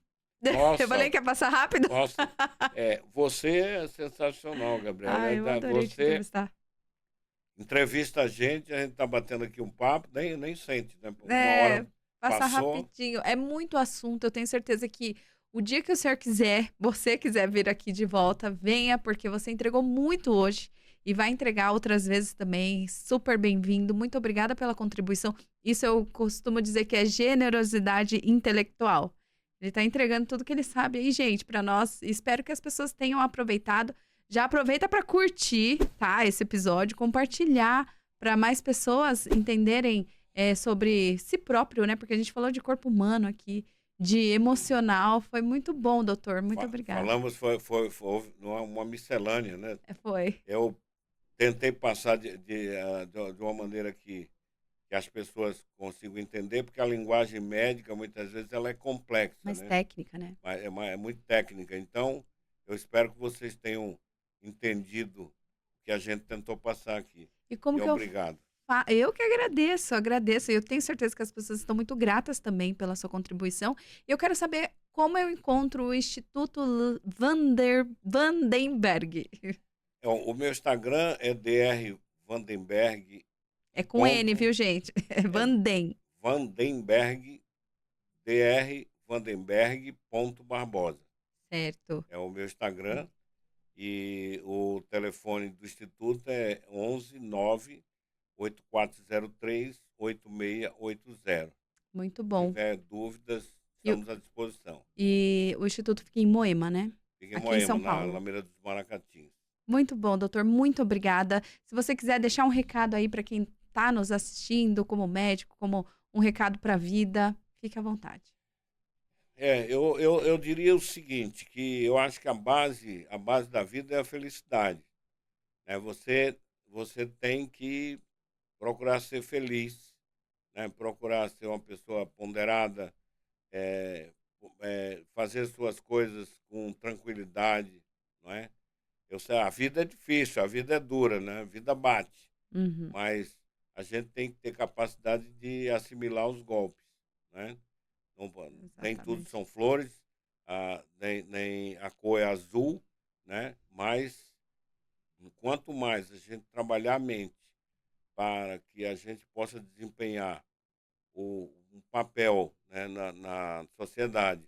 Eu falei Nossa, que ia passar rápido. nossa, você é sensacional, Gabriela. Ai, eu adorei te Você entrevistar. entrevista a gente tá batendo aqui um papo, nem sente, né? Uma É, hora passar passou. rapidinho. É muito assunto. Eu tenho certeza que o dia que o senhor quiser, você quiser vir aqui de volta, venha, porque você entregou muito hoje e vai entregar outras vezes também. Super bem-vindo. Muito obrigada pela contribuição. Isso eu costumo dizer que é generosidade intelectual. Ele está entregando tudo que ele sabe aí, gente, para nós. Espero que as pessoas tenham aproveitado. Já aproveita para curtir, tá, esse episódio, compartilhar para mais pessoas entenderem sobre si próprio, né? Porque a gente falou de corpo humano aqui, de emocional. Foi muito bom, doutor. Muito obrigada. Falamos, foi uma miscelânea, né? Foi. Eu tentei passar de uma maneira que as pessoas consigam entender, porque a linguagem médica, muitas vezes, ela é complexa, Mais né? técnica, né? Mas é muito técnica. Então, eu espero que vocês tenham entendido o que a gente tentou passar aqui. E como E que eu obrigado. Eu que agradeço, agradeço. Eu tenho certeza que as pessoas estão muito gratas também pela sua contribuição. E eu quero saber como eu encontro o Instituto Vandenberg. O meu Instagram é Dr. Vandenberg, É com N, viu, gente? É é Vandenberg, Dr. Vandenberg.Barbosa. Certo. É o meu Instagram. E o telefone do Instituto é 11 9 8403 8680. Muito Se bom. tiver dúvidas, E, estamos à disposição. e o Instituto fica em Moema, né? Fique em Aqui em Moema, São na Paulo. Lameira dos Maracatins. Muito bom, doutor. Muito obrigada. Se você quiser deixar um recado aí para quem está nos assistindo, como médico, como um recado para a vida, fique à vontade. Eu diria o seguinte, que eu acho que a base da vida é a felicidade. Né? Você tem que procurar ser feliz, né? Procurar ser uma pessoa ponderada, fazer suas coisas com tranquilidade, não é? Eu sei, a vida é difícil, a vida é dura, né? A vida bate, Uhum, mas a gente tem que ter capacidade de assimilar os golpes, né? Não, nem tudo exatamente. são flores, nem a cor é azul, né? Mas quanto mais a gente trabalhar a mente para que a gente possa desempenhar um papel, né, na sociedade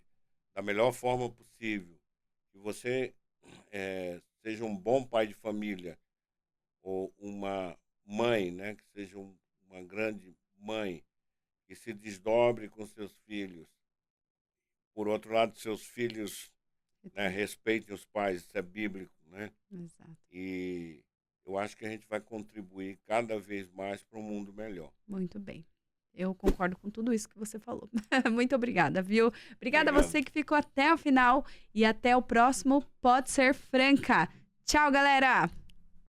da melhor forma possível, que você seja um bom pai de família ou uma mãe, né, que seja uma grande mãe, que se desdobre com seus filhos. Por outro lado, seus filhos, né, respeitem os pais, isso é bíblico, né? Exato. E eu acho que a gente vai contribuir cada vez mais para um mundo melhor. Muito bem. Eu concordo com tudo isso que você falou. Muito obrigada, viu? Obrigada a Obrigado. você que ficou até o final e até o próximo Pode Ser Franca. Tchau, galera!